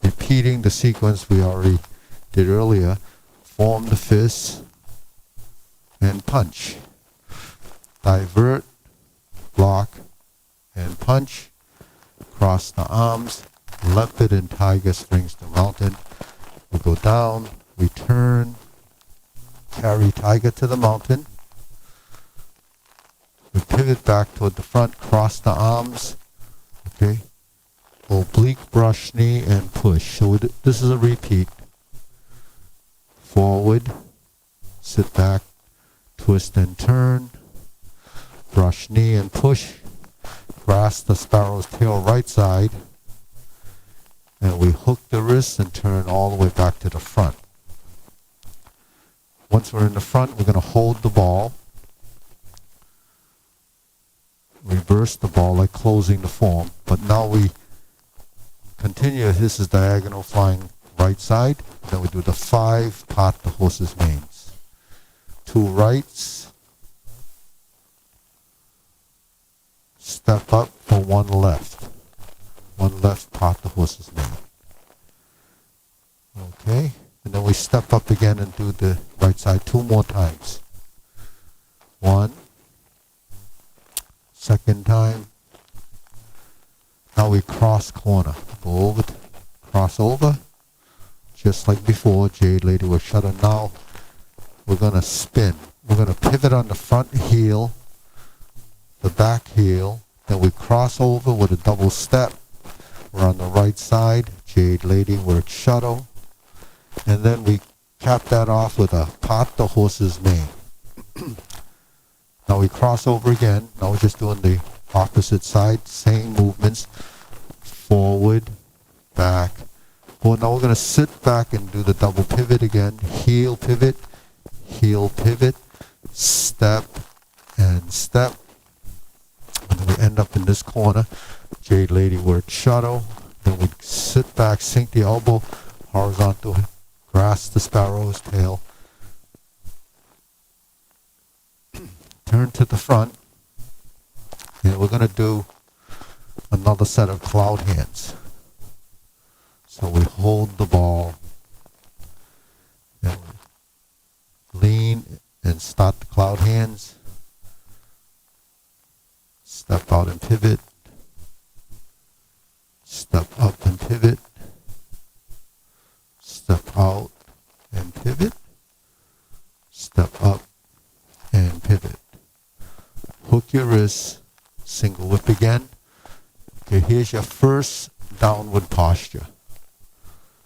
repeating the sequence we already did earlier. Form the fist. And punch. Divert, block, and punch. Cross the arms. Leopard and tiger springs the mountain. We go down. We turn. Carry tiger to the mountain. We pivot back toward the front. Cross the arms. Okay. Oblique brush knee and push. So this is a repeat. Forward. Sit back. Twist and turn. Brush knee and push. Grasp the sparrow's tail right side. And we hook the wrist and turn all the way back to the front. Once we're in the front, we're going to hold the ball. Reverse the ball like closing the form. But now we continue. This is diagonal flying right side. Then we do the 5 part the horse's manes. 2 rights. Step up for 1 left. 1 left part the horse's mane. Okay. And then we step up again and do the right side 2 more times. 1. Second time. Now we cross corner. Go over, cross over. Just like before, Jade Lady was shutter. Now we're going to spin. We're going to pivot on the front heel, the back heel. Then we cross over with a double step. We're on the right side. Jade Lady works shuttle. And then we cap that off with a part the horse's mane. Now we cross over again. Now we're just doing the opposite side. Same movements. Forward, back. Well, now we're going to sit back and do the double pivot again. Heel pivot, step, and step. And then we end up in this corner. Jade Lady works shuttle. Then we sit back, sink the elbow, horizontal, grasp the sparrow's tail. Turn to the front. And we're going to do another set of cloud hands. So we hold the ball. And Lean and start the cloud hands. Step out and pivot. Step up and pivot. Step out and pivot. Step up and pivot. Hook your wrists. Single whip again. Okay, here's your first downward posture.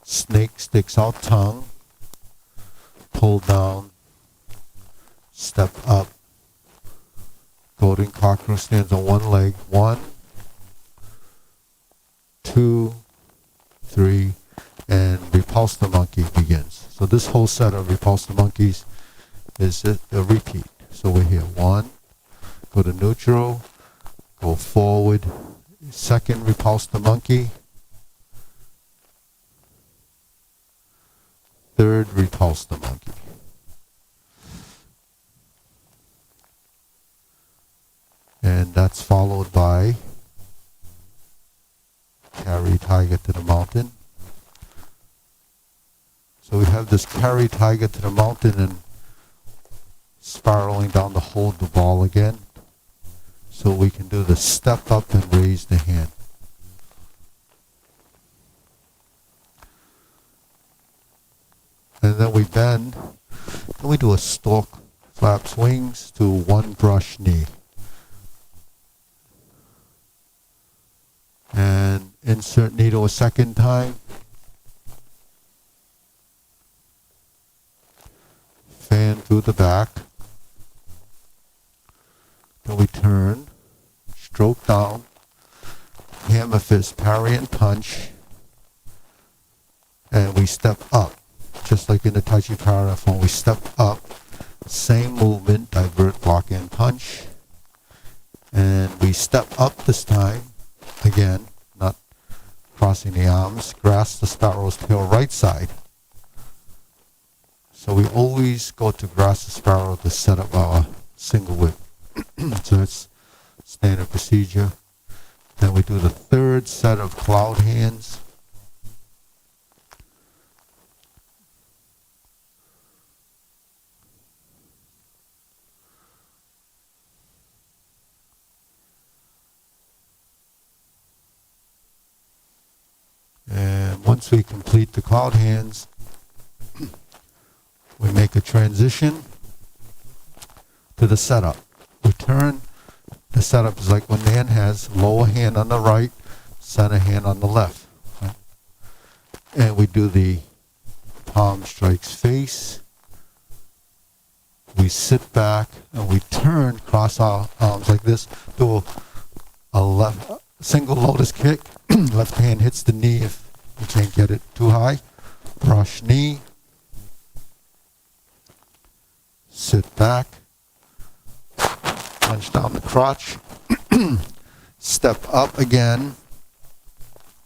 Snake sticks out tongue. Pull down. Step up. Golden cockroach stands on one leg. 1, 2, 3, and repulse the monkey begins. So this whole set of repulse the monkeys is a repeat. So we're here. 1, go to neutral, go forward. Second, repulse the monkey. Third, repulse the monkey. And that's followed by carry tiger to the mountain. So we have this carry tiger to the mountain and spiraling down to hold the ball again. So we can do the step up and raise the hand. And then we bend. Then we do a stork flaps wings to one brush knee. And insert needle a second time. Fan through the back. Then we turn, stroke down, hammer fist, parry and punch, and we step up. Just like in the Tai Chi Paradigm, when we step up, same movement, divert, block and punch. And we step up this time, again, not crossing the arms, grasp the sparrow's tail right side. So we always go to grasp the sparrow to set up our single whip. So that's standard procedure. Then we do the third set of cloud hands. And once we complete the cloud hands, we make a transition to the setup. We turn, the setup is like when man has lower hand on the right, center hand on the left. Right? And we do the palm strikes face. We sit back and we turn, cross our arms like this, do a left single lotus kick. Left hand hits the knee if you can't get it too high. Brush knee. Sit back. Punch down the crotch. Step up again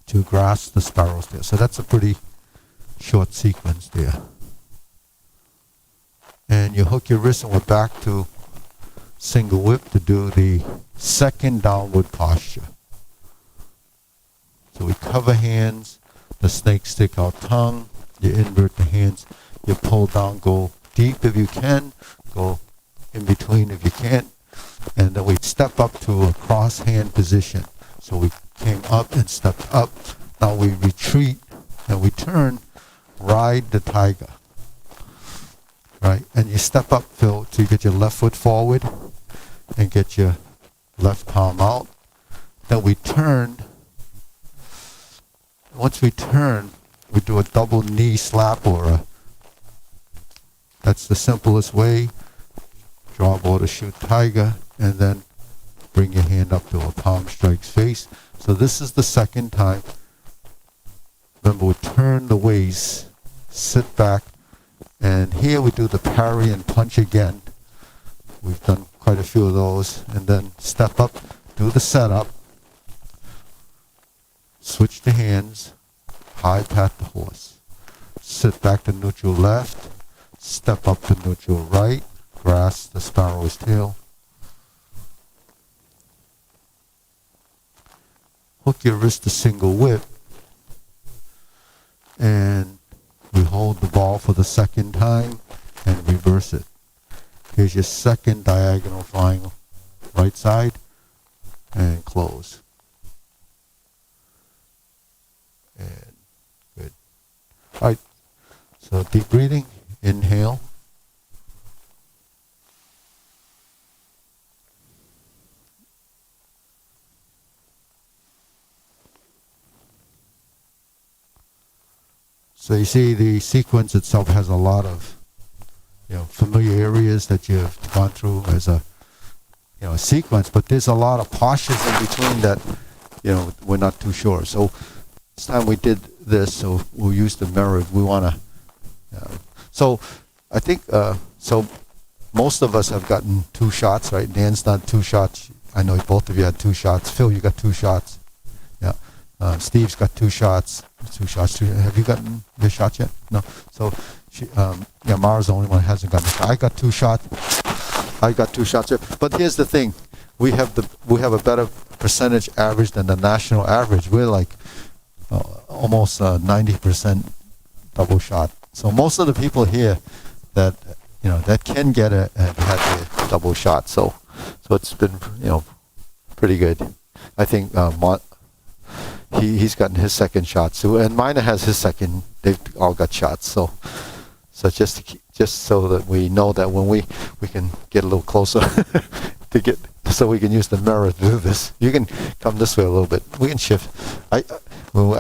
to grasp the sparrow's tail. So that's a pretty short sequence there. And you hook your wrist and we're back to single whip to do the second downward posture. So we cover hands, the snake stick out tongue, you invert the hands, you pull down, go deep if you can, go in between if you can't, and then we step up to a cross hand position. So we came up and stepped up, now we retreat and we turn, ride the tiger. Right, and you step up, Phil, to get your left foot forward and get your left palm out. Then we turn. Once we turn, we do a double knee slap that's the simplest way. Draw border, shoot tiger, and then bring your hand up to a palm strikes face. So this is the second time. Remember, we turn the waist, sit back, and here we do the parry and punch again. We've done quite a few of those. And then step up, do the setup. Switch the hands, high pat the horse. Sit back to neutral left, step up to neutral right, grasp the sparrow's tail. Hook your wrist to single whip, and we hold the ball for the second time and reverse reverse it. Here's your second diagonal flying right side, and close. And good. All right. So deep breathing, inhale. So you see the sequence itself has a lot of, familiar areas that you've gone through as a, a sequence, but there's a lot of postures in between that, we're not too sure. So this time we did this, so we'll use the mirror. We want to, so I think, so most of us have gotten 2 shots, right? Dan's done 2 shots. I know both of you had 2 shots. Phil, you got 2 shots. Yeah. Steve's got 2 shots. 2 shots. Have you gotten your shot yet? No. So, Mara's the only one who hasn't gotten a shot. I got 2 shots. I got 2 shots here. But here's the thing: we have a better percentage average than the national average. We're like almost 90% double shot. So most of the people here that that can get it have had a double shot. So it's been pretty good. I think he's gotten his second shot too, and Mina has his second. They've all got shots. So just so that we know that when we can get a little closer so we can use the mirror to do this. You can come this way a little bit. We can shift. I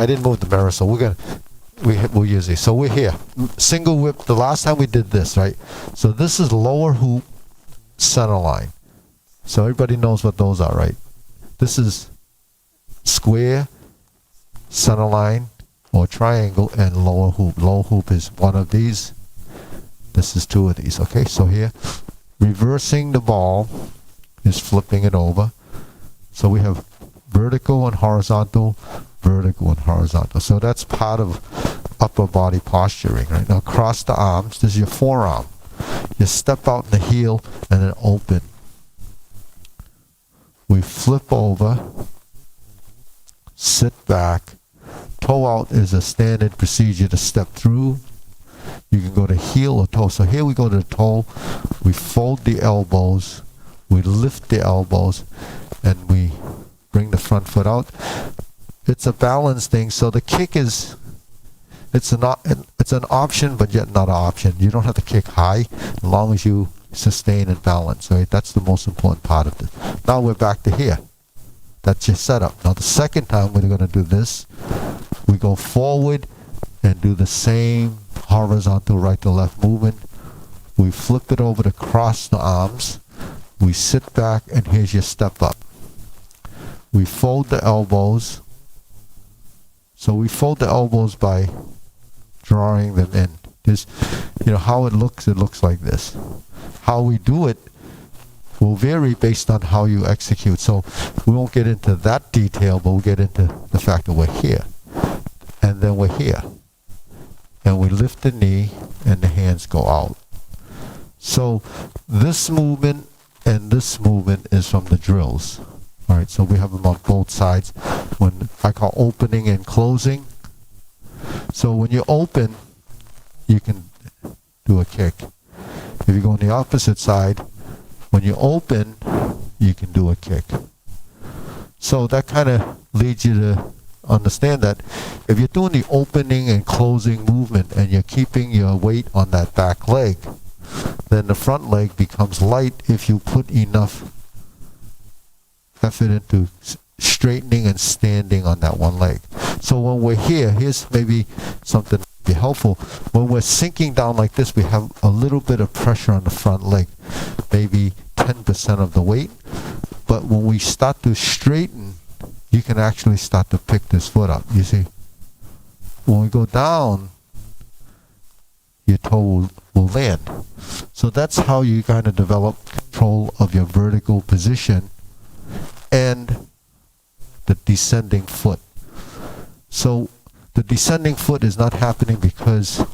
didn't move the mirror, so we'll use it. So we're here. Single whip. The last time we did this, right? So this is lower hoop, center line. So everybody knows what those are, right? This is square, center line, or triangle, and lower hoop. Lower hoop is one of these. This is 2 of these. Okay, so here, reversing the ball is flipping it over. So we have vertical and horizontal, vertical and horizontal. So that's part of upper body posturing, right? Now cross the arms. This is your forearm. You step out in the heel and then open. We flip over, sit back. Toe out is a standard procedure to step through. You can go to heel or toe. So here we go to the toe. We fold the elbows. We lift the elbows. And we bring the front foot out. It's a balance thing. So the kick is, it's an option, but yet not an option. You don't have to kick high as long as you sustain and balance. Right? That's the most important part of it. Now we're back to here. That's your setup. Now the second time we're going to do this, we go forward and do the same horizontal right to left movement. We flip it over to cross the arms. We sit back, and here's your step up. We fold the elbows. So we fold the elbows by drawing them in. This, how it looks like this. How we do it will vary based on how you execute. So we won't get into that detail, but we'll get into the fact that we're here. And then we're here. And we lift the knee and the hands go out. So this movement and this movement is from the drills. All right, so we have them on both sides. When I call opening and closing. So when you open, you can do a kick. If you go on the opposite side, when you open, you can do a kick. So that kind of leads you to understand that if you're doing the opening and closing movement and you're keeping your weight on that back leg, then the front leg becomes light if you put enough effort into straightening and standing on that one leg. So when we're here, here's maybe something to be helpful. When we're sinking down like this, we have a little bit of pressure on the front leg, maybe 10% of the weight. But when we start to straighten, you can actually start to pick this foot up. You see, when we go down, your toe will land. So that's how you kind of develop control of your vertical position and the descending foot. So the descending foot is not happening because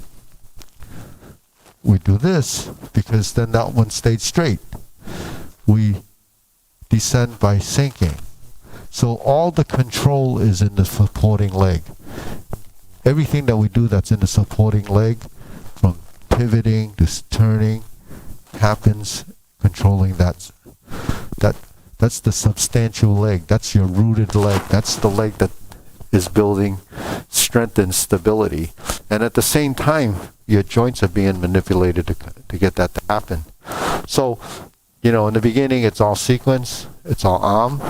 we do this, because then that one stayed straight. We descend by sinking. So all the control is in the supporting leg. Everything that we do that's in the supporting leg, from pivoting to turning, happens controlling that's the substantial leg. That's your rooted leg. That's the leg that is building strength and stability. And at the same time, your joints are being manipulated to get that to happen. So, in the beginning, it's all sequence, it's all arm.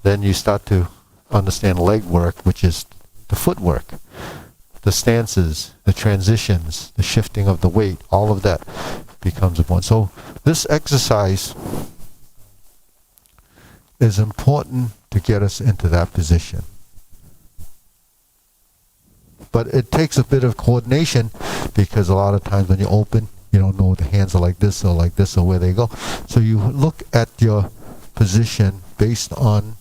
Then you start to understand leg work, which is the footwork, the stances, the transitions, the shifting of the weight, all of that becomes important. So this exercise is important to get us into that position. But it takes a bit of coordination, because a lot of times when you open, you don't know the hands are like this or where they go. So you look at your position based on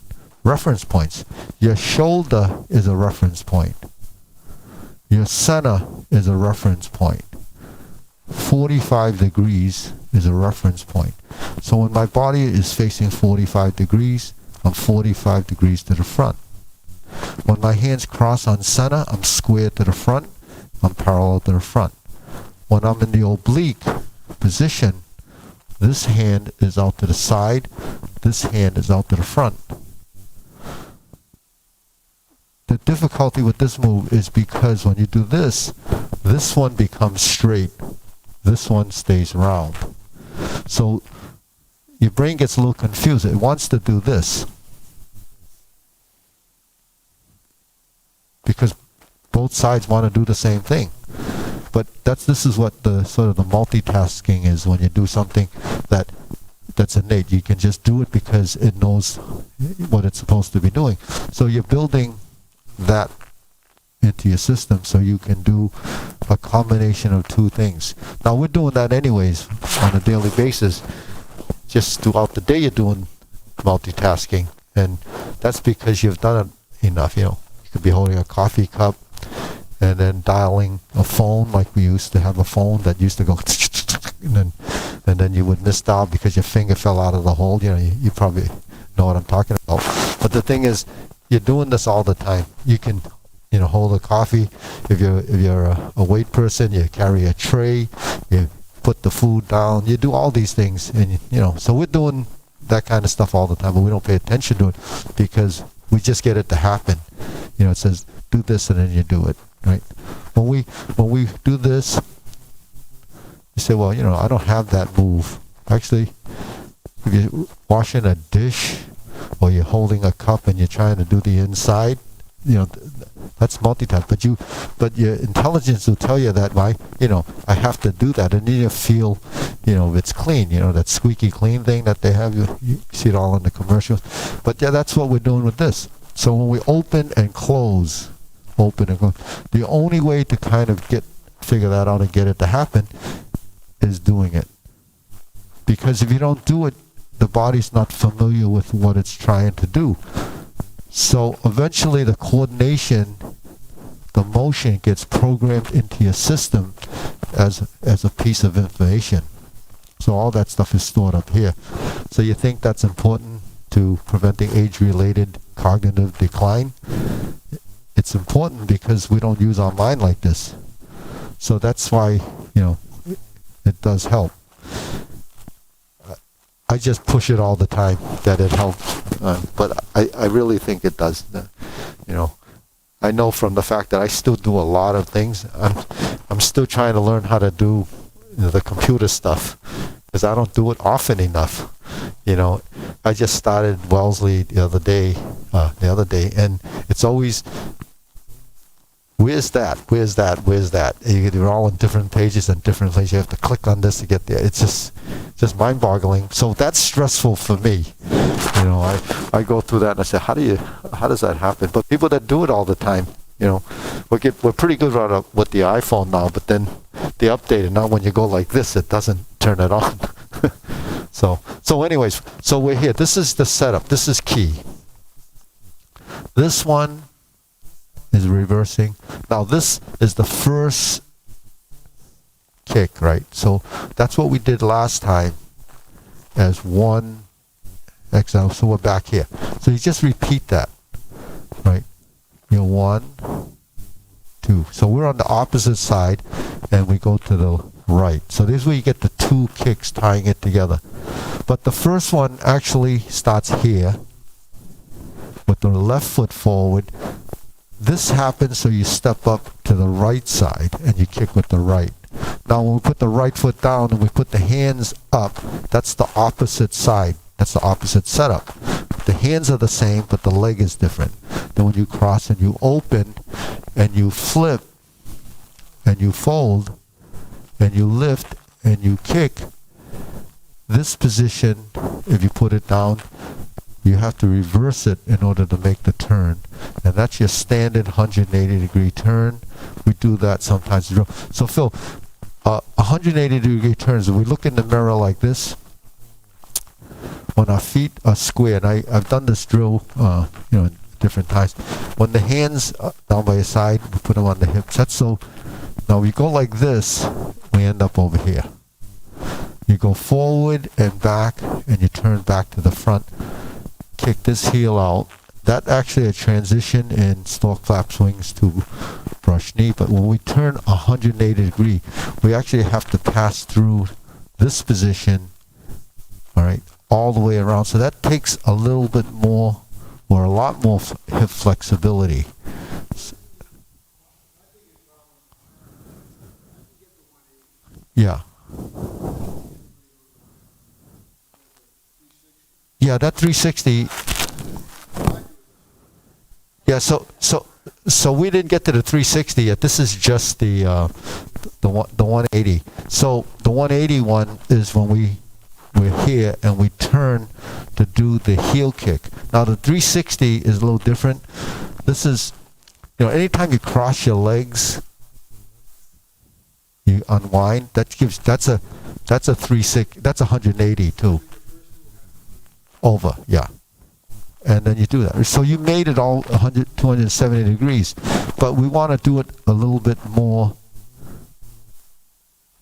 reference points. Your shoulder is a reference point. Your center is a reference point. 45 degrees is a reference point. So when my body is facing 45 degrees, I'm 45 degrees to the front. When my hands cross on center, I'm square to the front, I'm parallel to the front. When I'm in the oblique position, this hand is out to the side, this hand is out to the front. The difficulty with this move is because when you do this one becomes straight, this one stays round. So your brain gets a little confused. It wants to do this, because both sides want to do the same thing. But this is what the sort of the multitasking is when you do something that's innate. You can just do it because it knows what it's supposed to be doing. So you're building that into your system so you can do a combination of two things. Now we're doing that anyways on a daily basis. Just throughout the day you're doing multitasking, and that's because you've done it enough. You could be holding a coffee cup and then dialing a phone, like we used to have a phone that used to go and then you would misdial because your finger fell out of the hole. You probably know what I'm talking about. But the thing is, you're doing this all the time. You can hold a coffee. If you're a weight person, you carry a tray, you put the food down, you do all these things, and so we're doing that kind of stuff all the time, but we don't pay attention to it because we just get it to happen. It says do this and then you do it, right? When we do this, you say, well, I don't have that move. Actually, if you're washing a dish or you're holding a cup and you're trying to do the inside, that's multitask. But your intelligence will tell you that I have to do that, and then you feel, it's clean. That squeaky clean thing that they have. You see it all in the commercials. But yeah, that's what we're doing with this. So when we open and close, the only way to kind of figure that out and get it to happen is doing it. Because if you don't do it, the body's not familiar with what it's trying to do. So eventually the coordination, the motion gets programmed into your system as a piece of information. So all that stuff is stored up here. So you think that's important to preventing age-related cognitive decline? It's important because we don't use our mind like this. So that's why, it does help. I just push it all the time that it helps, but I really think it does. I know from the fact that I still do a lot of things. I'm still trying to learn how to do the computer stuff because I don't do it often enough. I just started Wellesley the other day, and it's always, where's that? They're all on different pages and different places. You have to click on this to get there. It's just mind-boggling. So that's stressful for me. I go through that and I say, how does that happen? But people that do it all the time, we're pretty good with the iPhone now, but then they update it. Now when you go like this, it doesn't turn it on. So anyways, so we're here. This is the setup. This is key. This one is reversing. Now this is the first kick, right? So that's what we did last time as one exhale. So we're back here. So you just repeat that, right? 1, 2. So we're on the opposite side and we go to the right. So this is where you get the two kicks tying it together. But the first one actually starts here with the left foot forward. This happens so you step up to the right side and you kick with the right. Now when we put the right foot down and we put the hands up, that's the opposite side. That's the opposite setup. The hands are the same, but the leg is different. Then when you cross and you open and you flip and you fold and you lift and you kick, this position, if you put it down, you have to reverse it in order to make the turn. And that's your standard 180-degree turn. We do that sometimes. So Phil, 180-degree turns, if we look in the mirror like this, when our feet are square, and I've done this drill different times. When the hands are down by your side, we put them on the hips. That's so. Now we go like this, we end up over here. You go forward and back, and you turn back to the front. Kick this heel out. That's actually a transition in stalk flap swings to brush knee. But when we turn 180 degree, we actually have to pass through this position, all right, all the way around. So that takes a little bit more, or a lot more hip flexibility. Yeah. Yeah, that 360. Yeah, so we didn't get to the 360 yet. This is just the 180. So the 180 one is when we're here and we turn to do the heel kick. Now the 360 is a little different. This is, anytime you cross your legs, you unwind. That's a 360. That's 180 too. Over, yeah. And then you do that. So you made it all 270 degrees, but we want to do it a little bit more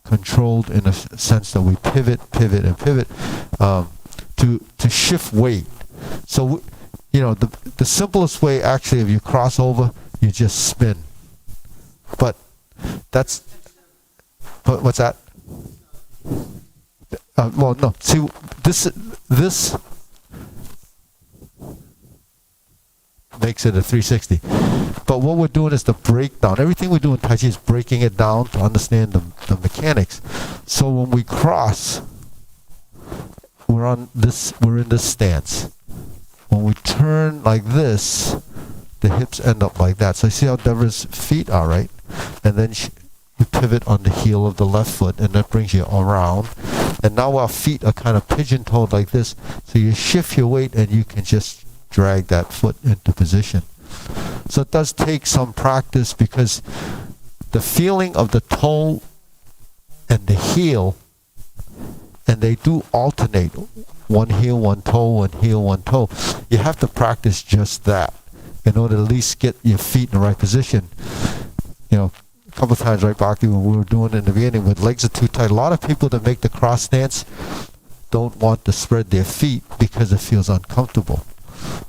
controlled in a sense that we pivot, and pivot to shift weight. So the simplest way actually, if you cross over, you just spin. But what's that? Well, no. See, this makes it a 360. But what we're doing is the breakdown. Everything we do in Tai Chi is breaking it down to understand the mechanics. So when we cross, we're in this stance. When we turn like this, the hips end up like that. So you see how Deborah's feet are, right? And then you pivot on the heel of the left foot, and that brings you around. And now our feet are kind of pigeon-toed like this. So you shift your weight, and you can just drag that foot into position. So it does take some practice, because the feeling of the toe and the heel, and they do alternate, one heel, one toe, one heel, one toe. You have to practice just that in order to at least get your feet in the right position. A couple of times, right, Bhakti, when we were doing it in the beginning, when legs are too tight, a lot of people that make the cross stance don't want to spread their feet because it feels uncomfortable.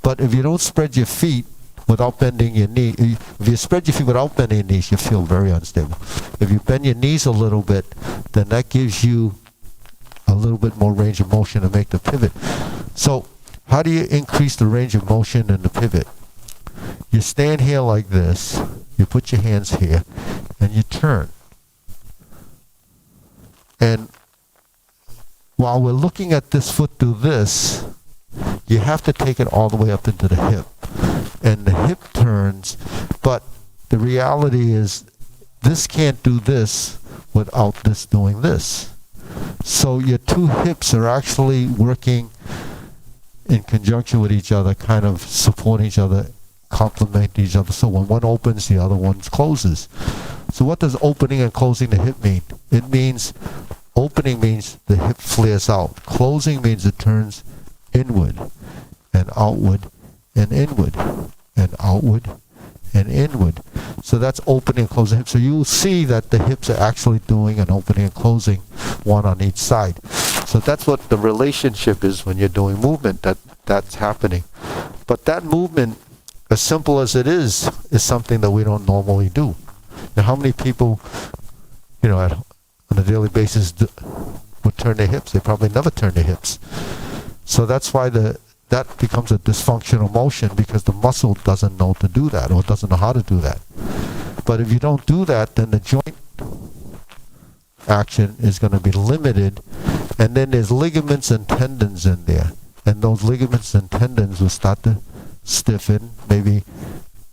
But if you don't spread your feet without bending your knee, if you spread your feet without bending your knees, you feel very unstable. If you bend your knees a little bit, then that gives you a little bit more range of motion to make the pivot. So how do you increase the range of motion and the pivot? You stand here like this, you put your hands here, and you turn. And while we're looking at this foot do this, you have to take it all the way up into the hip. And the hip turns, but the reality is this can't do this without this doing this. So your two hips are actually working in conjunction with each other, kind of supporting each other, complement each other. So when one opens, the other one closes. So what does opening and closing the hip mean? It means, opening means the hip flares out. Closing means it turns inward and outward and inward and outward and inward. So that's opening and closing hips. So you'll see that the hips are actually doing an opening and closing, one on each side. So that's what the relationship is when you're doing movement, that's happening. But that movement, as simple as it is something that we don't normally do. Now how many people, on on a daily basis would turn their hips. They probably never turn their hips. So that's why that becomes a dysfunctional motion, because the muscle doesn't know to do that, or doesn't know how to do that. But if you don't do that, then the joint action is going to be limited, and then there's ligaments and tendons in there, and those ligaments and tendons will start to stiffen. Maybe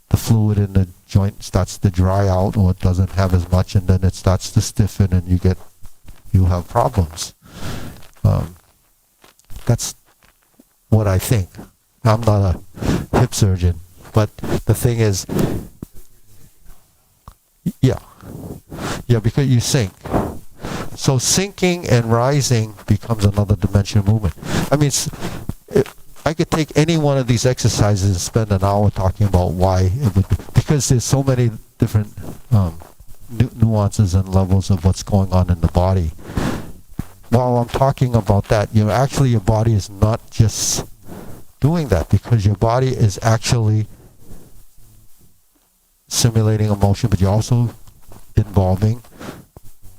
the fluid in the joint starts to dry out, or it doesn't have as much, and then it starts to stiffen, and you have problems. That's what I think. I'm not a hip surgeon, but the thing is, yeah, because you sink. So sinking and rising becomes another dimension of movement. I mean, I could take any one of these exercises and spend an hour talking about why it would be, because there's so many different nuances and levels of what's going on in the body. While I'm talking about that, actually your body is not just doing that, because your body is actually simulating a motion, but you're also involving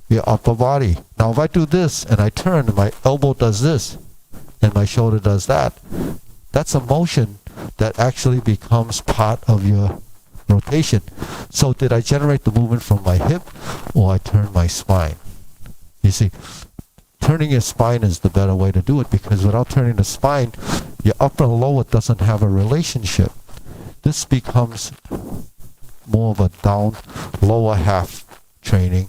your upper body. Now if I do this and I turn and my elbow does this and my shoulder does that, that's a motion that actually becomes part of your rotation. So did I generate the movement from my hip, or I turn my spine? You see, turning your spine is the better way to do it, because without turning the spine, your upper and lower doesn't have a relationship. This becomes more of a down lower half training.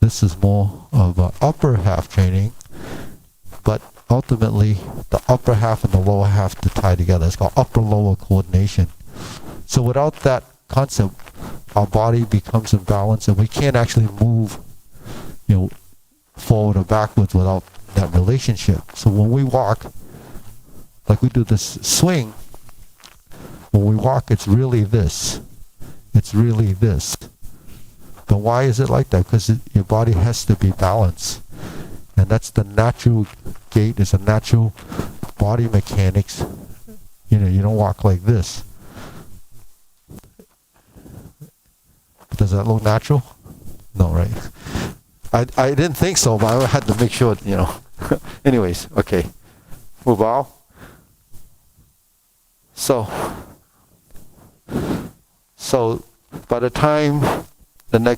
This is more of an upper half training, but ultimately the upper half and the lower half to tie together. It's called upper lower coordination. So without that concept, our body becomes imbalanced, and we can't actually move forward or backwards without that relationship. So when we walk, like we do this swing, when we walk, it's really this. It's really this. But why is it like that? Because your body has to be balanced. And that's the natural gait, it's a natural body mechanics. You don't walk like this. Does that look natural? No, right? I didn't think so, but I had to make sure, Anyways, okay. Move out. So by the time the next